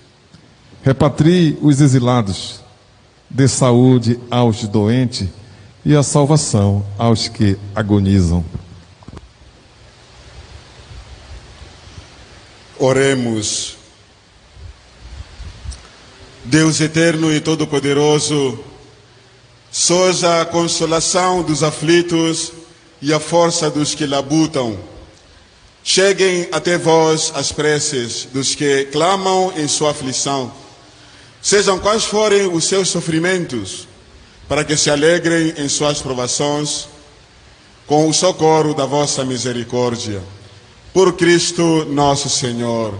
repatrie os exilados, dê saúde aos doentes e a salvação aos que agonizam. Oremos. Deus eterno e todo-poderoso, sois a consolação dos aflitos e a força dos que labutam. Cheguem até vós as preces dos que clamam em sua aflição. Sejam quais forem os seus sofrimentos, para que se alegrem em suas provações, com o socorro da vossa misericórdia. Por Cristo nosso Senhor.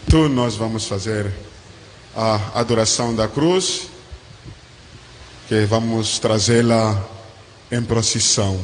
Então nós vamos fazer a adoração da cruz, que vamos trazê-la em procissão.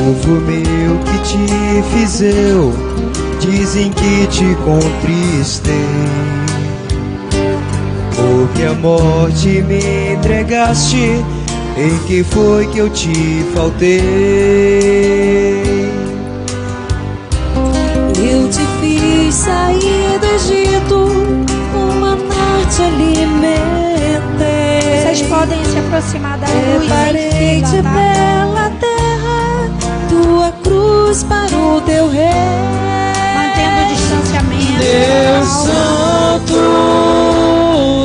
Povo meu, que te fiz eu? Dizem que te contristei, porque a morte me entregaste. Em que foi que eu te faltei? Eu te fiz sair do Egito, uma noite alimentei. Vocês podem se aproximar da luz. Preparei-te pela terra, tua cruz para o teu rei. Mantendo o distanciamento. Deus Santo,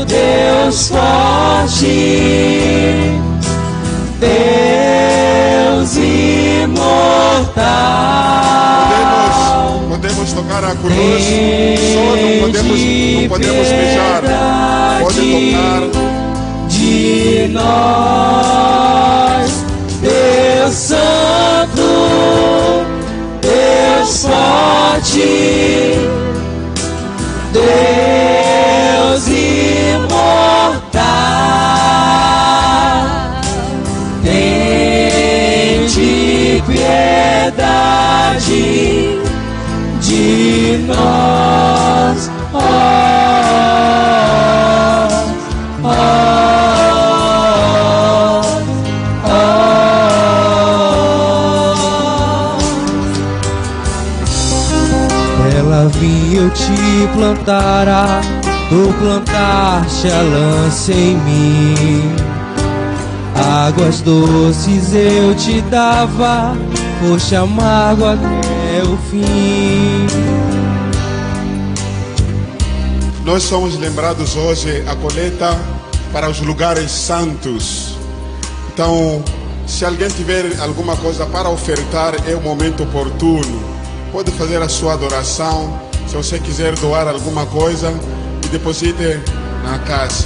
Deus forte, Deus imortal. Podemos tocar a cruz, só não podemos beijar. Pode tocar. De nós, Deus Santo, Deus forte, Deus imortal, tende piedade de nós. Ela vinha eu te plantara, tu plantaste a lança em mim. Águas doces eu te dava, foste amargo até o fim. Nós somos lembrados hoje a colheita para os lugares santos. Então, se alguém tiver alguma coisa para ofertar, é o momento oportuno. Pode fazer a sua adoração. Se você quiser doar alguma coisa, e deposite na casa.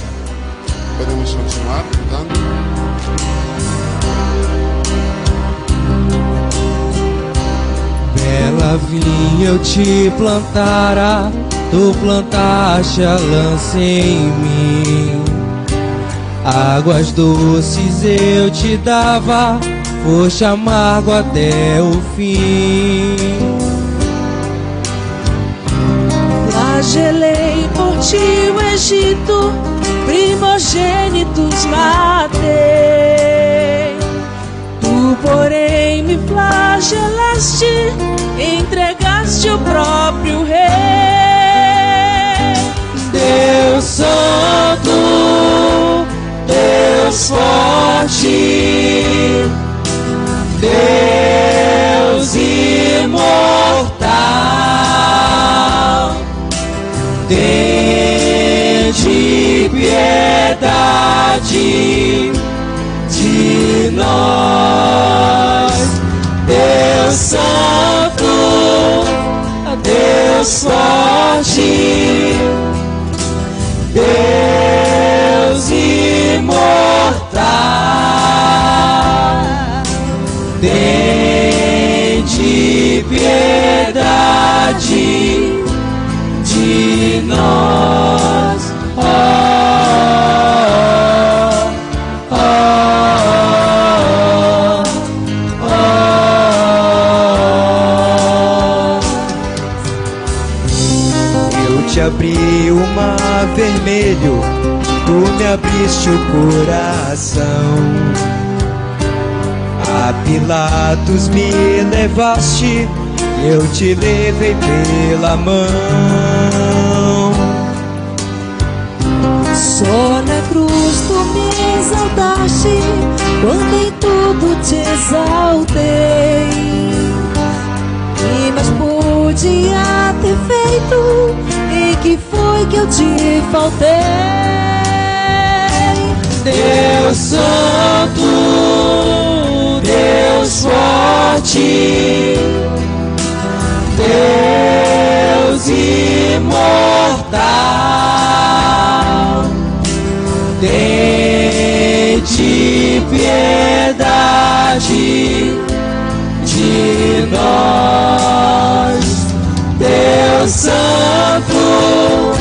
Podemos continuar cantando? Bela vinha eu te plantara, tu plantaste a lança em mim. Águas doces eu te dava, foste amargo até o fim. Flagelei por ti o Egito, primogênitos matei. Tu, porém, me flagelaste, entregaste o próprio rei. Deus Santo, Deus forte, Deus imortal, tende piedade de nós. Deus Santo, Deus forte, Deus imortal, tende piedade de nós. Eu te abri o mar vermelho, tu me abriste o coração. A Pilatos me levaste, eu te levei pela mão. Só na cruz tu me exaltaste, quando em tudo te exaltei. E mais podia ter feito, e que foi que eu te faltei? Deus Santo, Deus forte, Deus imortal, tende piedade de nós. Deus Santo,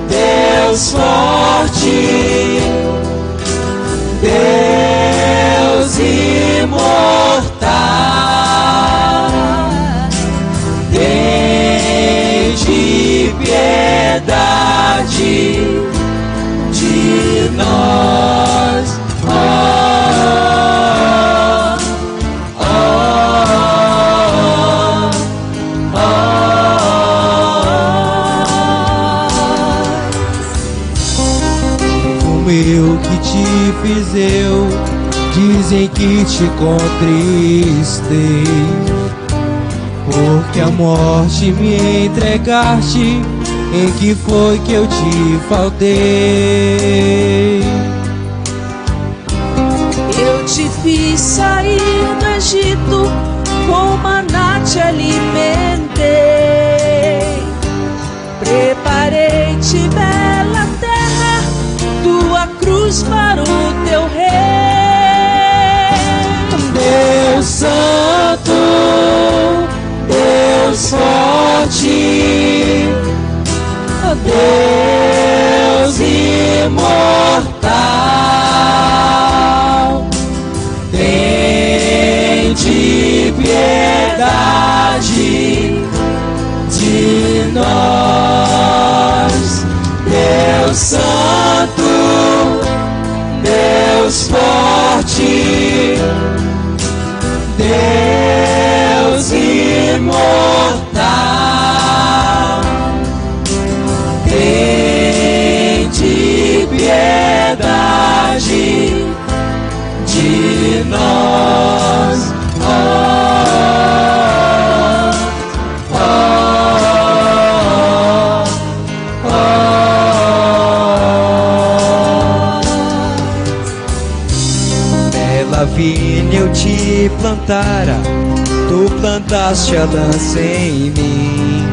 Deus forte, Deus imortal, dizem que te contristei, porque a morte me entregaste. Em que foi que eu te faltei? Eu te fiz sair do Egito, com maná te alimentei. Preparei-te bela terra, tua cruz para o teu rei. Deus Santo, Deus forte, Deus imortal, tende piedade de nós. Deus Santo, Deus forte, Deus imortal, tende piedade de nós. Bela vinha eu te plantara, tu plantaste a lança em mim.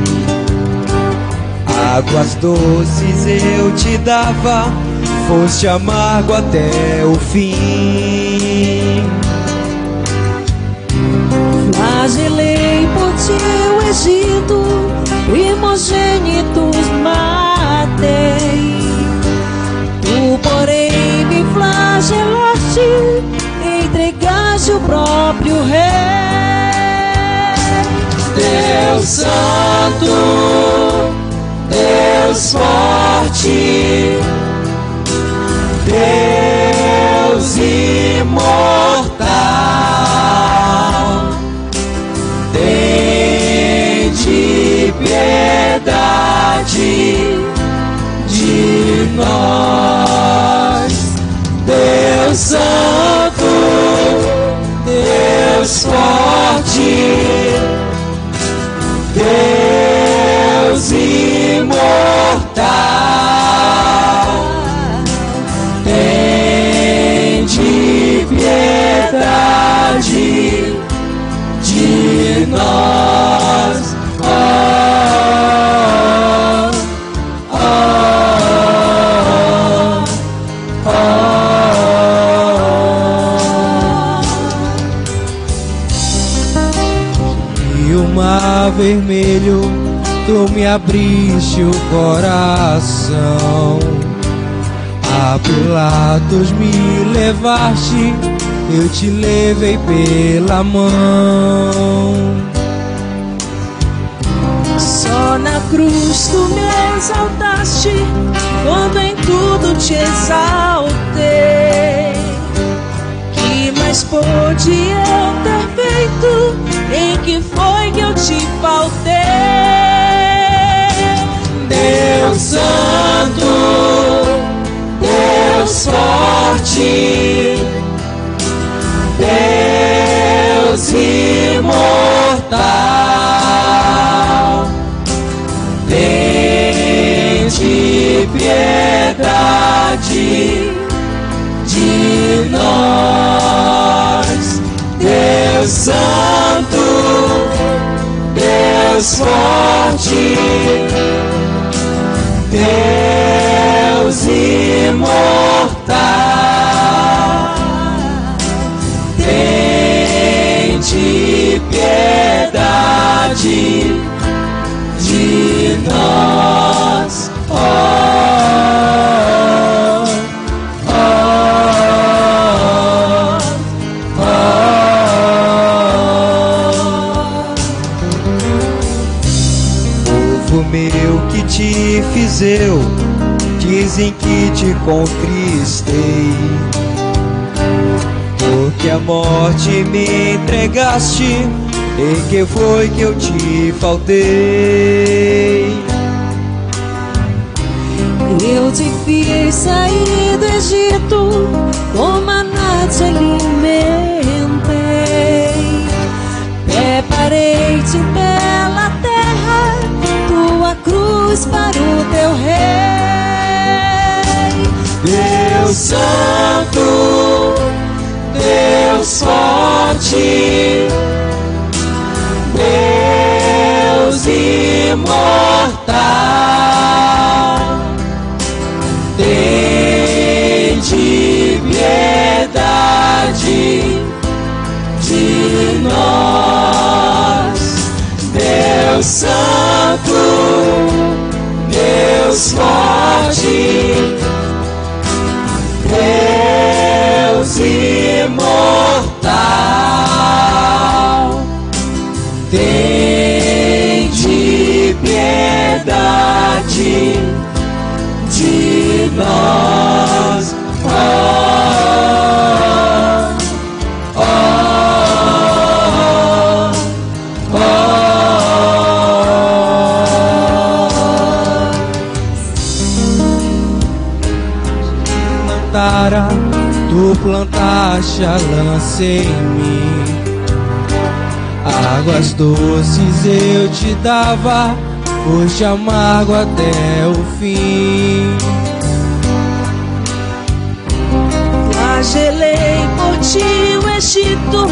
Águas doces eu te dava, foste amargo até o fim. Flagelei por ti o Egito, primogênitos matei. Tu, porém, me flagelaste, entregaste o próprio rei. Deus Santo, Deus forte, Deus imortal, tende piedade de nós. Deus Santo, Deus forte, Deus imortal, tende piedade de nós. E o mar vermelho, tu me abriste o coração. A Pilatos me levaste, eu te levei pela mão. Só na cruz tu me exaltaste, quando em tudo te exaltei. Que mais pude eu ter feito? Em que foi que eu te faltei? Deus Santo, Deus forte, Deus imortal, tende piedade de nós. Deus Santo, Deus forte, Deus imortal, tende piedade de nós. Povo meu que te fiz eu, dizem que te contristei, porque a morte me entregaste. Em que foi que eu te faltei? Eu te fiz sair do Egito, com maná te alimentei. Preparei-te pela terra, tua cruz para o teu rei. Deus Santo, Deus forte, Deus imortal, tende piedade de nós. Deus Santo, Deus forte, Deus imortal, tende piedade de nós. Tu plantaste a lança em mim, águas doces eu te dava, foste amargo até o fim. Flagelei por ti o Egito,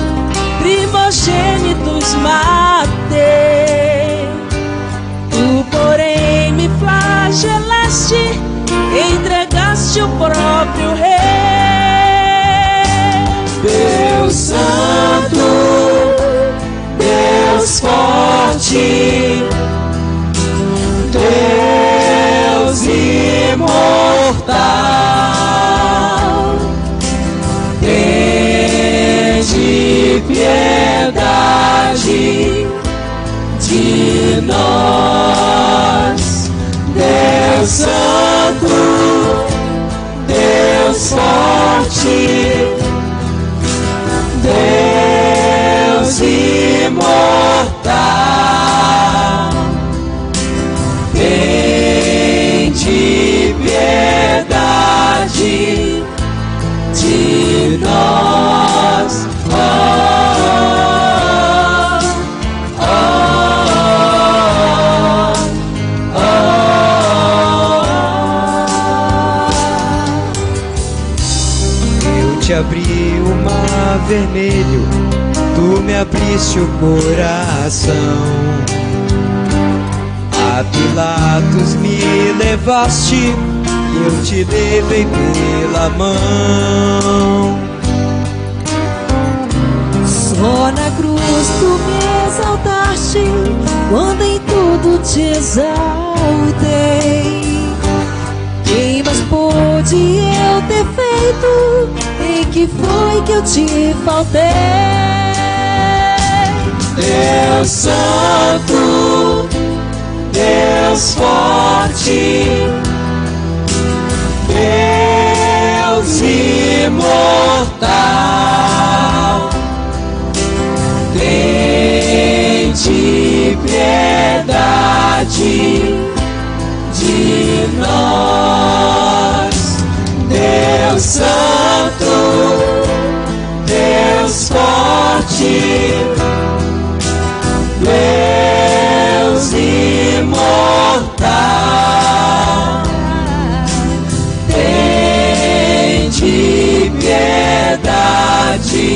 primogênitos matei. Tu, porém, me flagelaste, entregaste o próprio rei. Deus Santo, Deus forte, Deus imortal, tende piedade de nós. Deus Santo, Deus forte, Deus imortal, tende piedade de nós. Eu te abri o mar vermelho, tu me abriste o coração. A Pilatos me levaste, eu te levei pela mão. Só na cruz tu me exaltaste, quando em tudo te exaltei. Quem mais pôde eu ter feito? Em que foi que eu te faltei? Deus Santo, Deus forte, Deus imortal, tende piedade de nós. Deus Santo, Deus forte, Deus imortal, tende piedade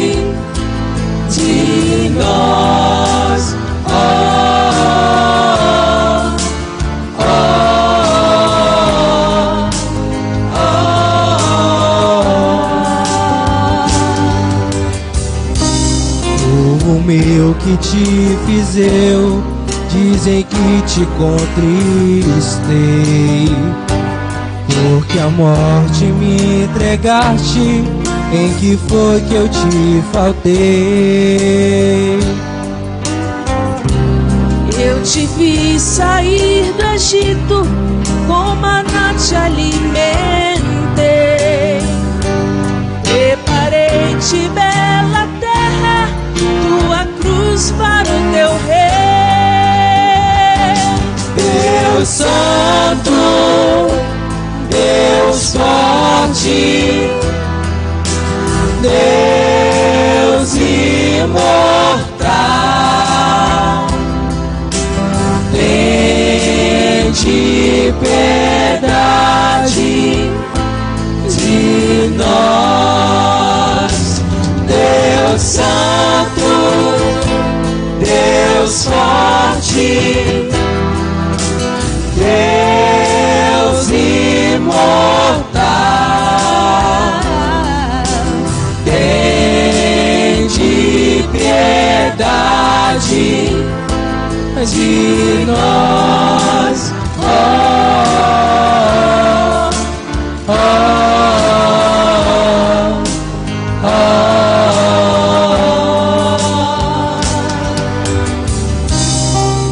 de nós. O meu que te fiz eu, dizem que te contristei, porque a morte me entregaste. Em que foi que eu te faltei? Eu te vi sair do Egito, com maná te alimentei. Preparei-te bela terra, tua cruz para o teu rei. Deus Santo, Deus forte, Deus imortal, tende piedade de nós. Deus Santo, Deus forte, Deus imortal, tende piedade de nós. Oh, oh, oh, oh.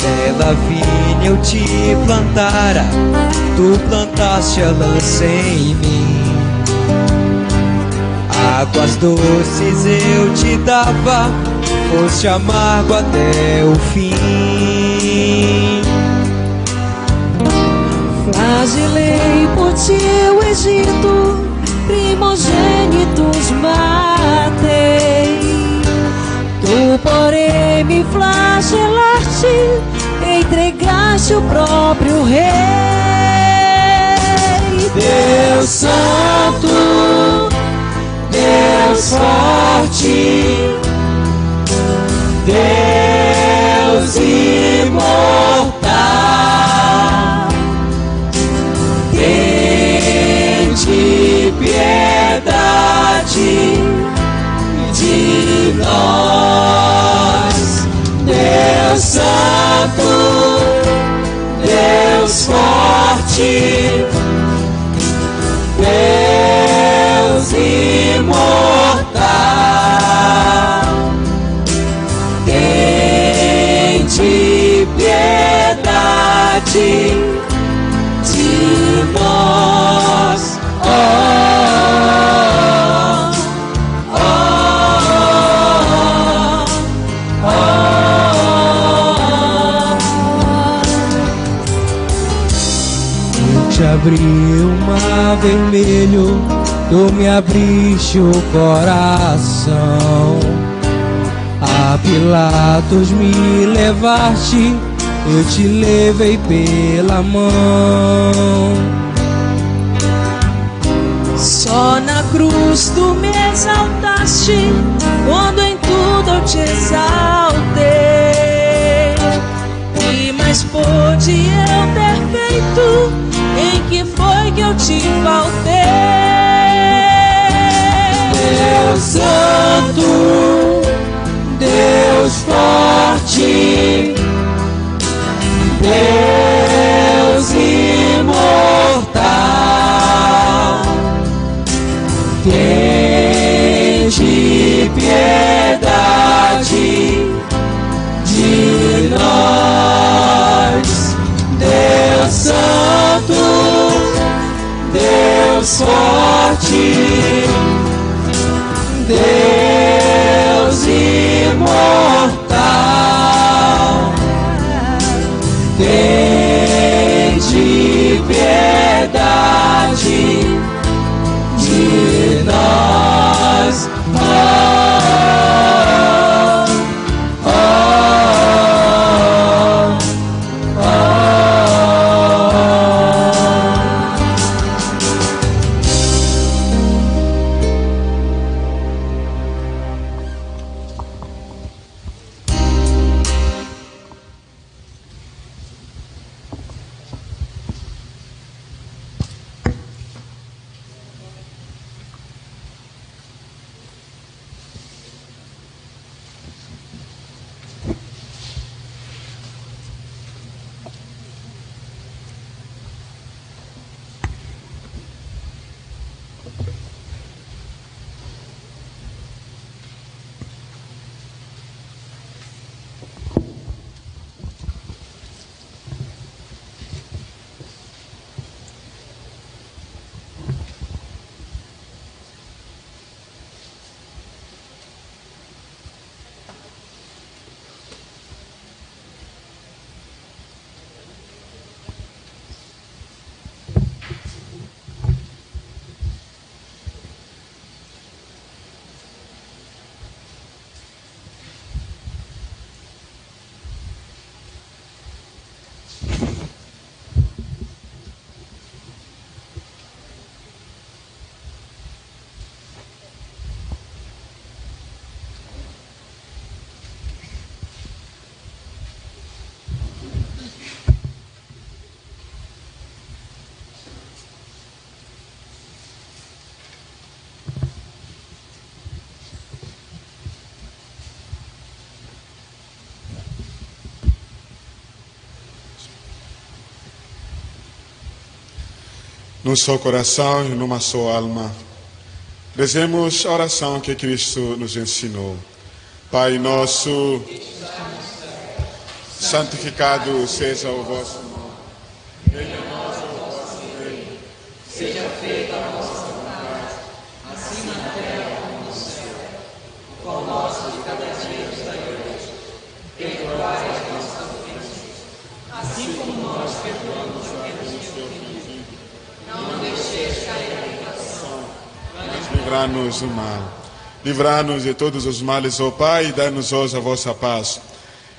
Bela vinha eu te plantara, tu plantaste a lança em mim. Águas doces eu te dava, foste amargo até o fim. Flagelei por ti o Egito, primogênitos matei. Tu, porém, me flagelaste, entregaste o próprio Rei. Deus Santo, Deus forte, Deus imortal, tende piedade de nós. Deus Santo, Deus forte, Deus imortal, tende piedade de nós. Oh, oh, oh, oh, oh. Eu te abri o mar vermelho, tu me abriste o coração. A Pilatos me levaste, eu te levei pela mão. Só na cruz tu me exaltaste, quando em tudo eu te exaltei. Que mais pôde eu ter feito? Em que foi que eu te faltei? Deus Santo, Deus forte, Deus imortal, tende piedade de nós. Deus Santo, Deus forte, Deus imortal, tende piedade de nós. Oh, oh, oh, oh. num só coração e numa só alma. Rezemos a oração que Cristo nos ensinou. Pai nosso, santificado seja o vosso nome. Venha a nós o vosso reino. Seja feita a vossa vontade, assim na terra como no céu. O pão nosso de cada dia nos dai hoje. Perdoai as nossas ofensas, assim como nós perdoamos a quem nos tem ofendido. Não deixeis cair em tentação, mas livrai-nos do mal. Livrai-nos de todos os males, ó Pai, e dai-nos hoje a vossa paz.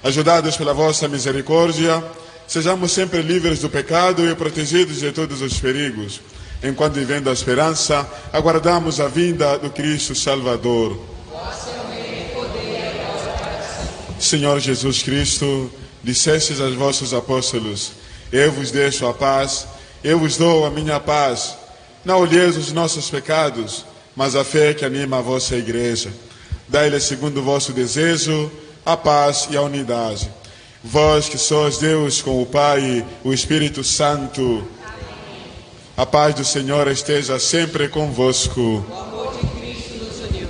Ajudados pela vossa misericórdia, sejamos sempre livres do pecado e protegidos de todos os perigos. Enquanto, vivendo a esperança, aguardamos a vinda do Cristo Salvador. Senhor Jesus Cristo, dissestes aos vossos apóstolos: eu vos deixo a paz, eu vos dou a minha paz. Não olheis os nossos pecados, mas a fé que anima a vossa igreja. Dai-lhe, segundo o vosso desejo, a paz e a unidade. Vós que sois Deus com o Pai, o Espírito Santo. Amém. A paz do Senhor esteja sempre convosco. O amor de Cristo nos uniu.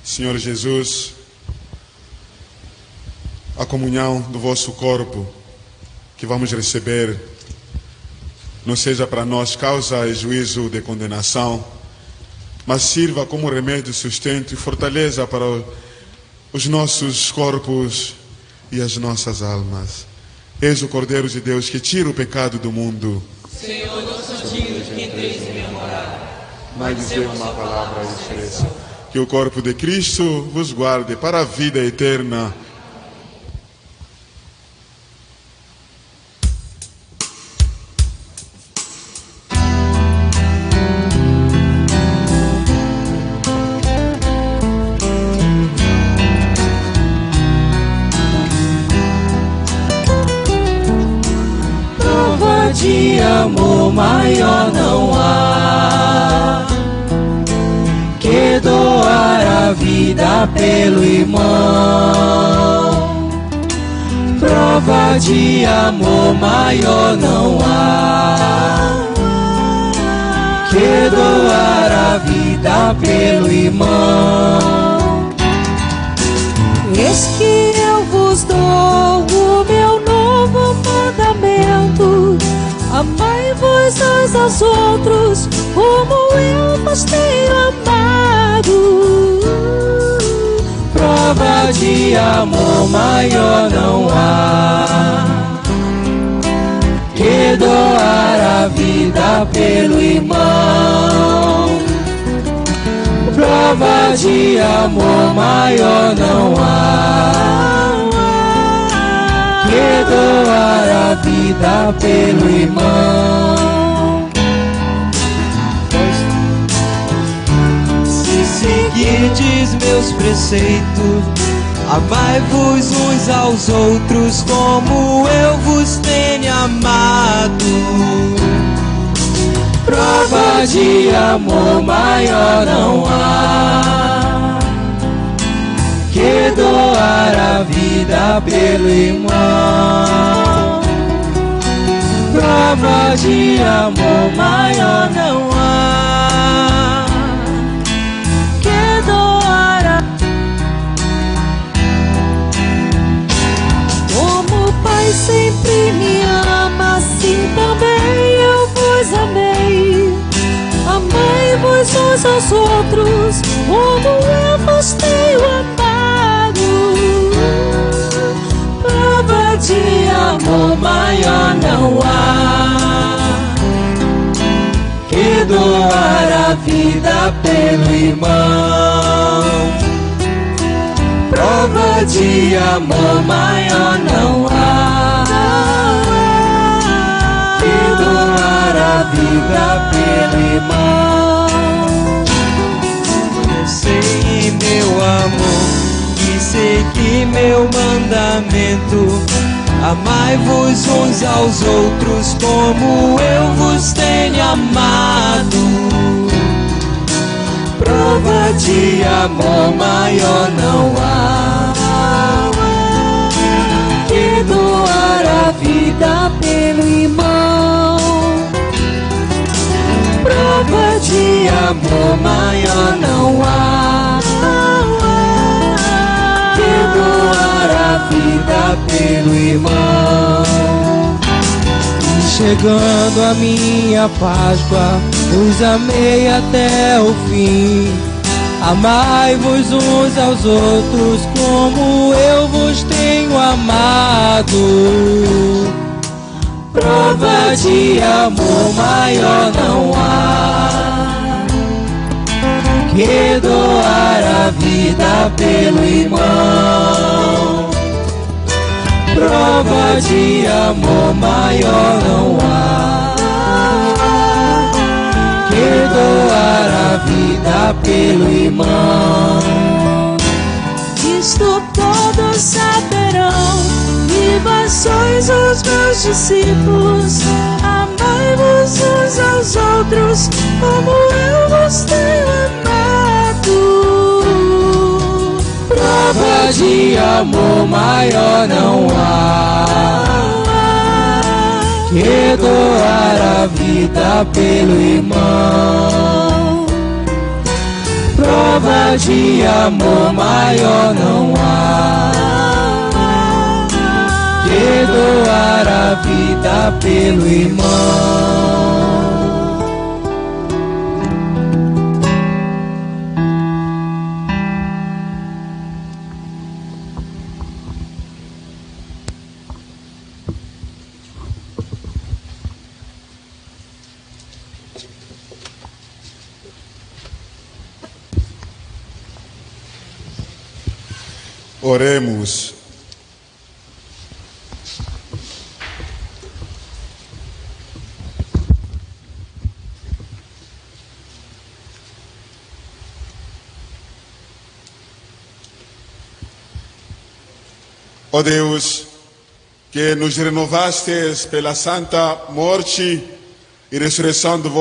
Senhor Jesus, a comunhão do vosso corpo que vamos receber não seja para nós causa e juízo de condenação, mas sirva como remédio, sustento e fortaleza para os nossos corpos e as nossas almas. Eis o Cordeiro de Deus que tira o pecado do mundo. Senhor, não sou digno de que entreis em minha morada, mas dizer uma palavra e ofereça. Que o corpo de Cristo vos guarde para a vida eterna. Prova de amor maior não há que doar a vida pelo irmão. Prova de amor maior não há que doar a vida pelo irmão. Eis que eu vos dou o meu novo mandamento: amai-vos uns aos outros, como eu vos tenho amado. Prova de amor maior não há que doar a vida pelo irmão. Prova de amor maior não há que doar a vida pelo irmão. Se seguirdes meus preceitos, amai-vos uns aos outros como eu vos tenho amado. Prova de amor maior não há que doar a vida pelo irmão. Prova de amor maior não há que doar a... Como o Pai sempre me ama, assim também eu vos amei. Amai-vos uns aos outros, como eu vos tenho amado. Prova de amor maior não há que doar a vida pelo irmão. Prova Prova de amor maior não há que doar a vida pelo irmão. Eu sei, meu amor, e segui meu mandamento: amai-vos uns aos outros como eu vos tenho amado. Prova de amor maior não há que doar a vida pelo irmão. Prova de amor maior não há que doar a vida pelo irmão. Chegando a minha Páscoa, os amei até o fim. Amai-vos uns aos outros como eu vos tenho amado. Prova de amor maior não há que doar a vida pelo irmão. Prova de amor maior não há que doar a vida pelo irmão. Isto todos saberão, e vós sois os meus discípulos. Amai-vos uns aos outros como eu vos tenho amado. Prova de amor maior não há que doar a vida pelo irmão. Prova de amor maior não há que doar a vida pelo irmão. Oremos. Ó Deus, que nos renovastes pela santa morte e ressurreição do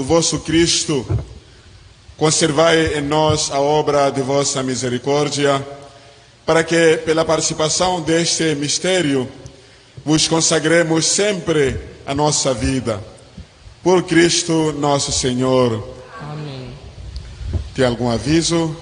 vosso Cristo, conservai em nós a obra de vossa misericórdia, para que, pela participação deste mistério, vos consagremos sempre a nossa vida. Por Cristo nosso Senhor. Amém. Tem algum aviso?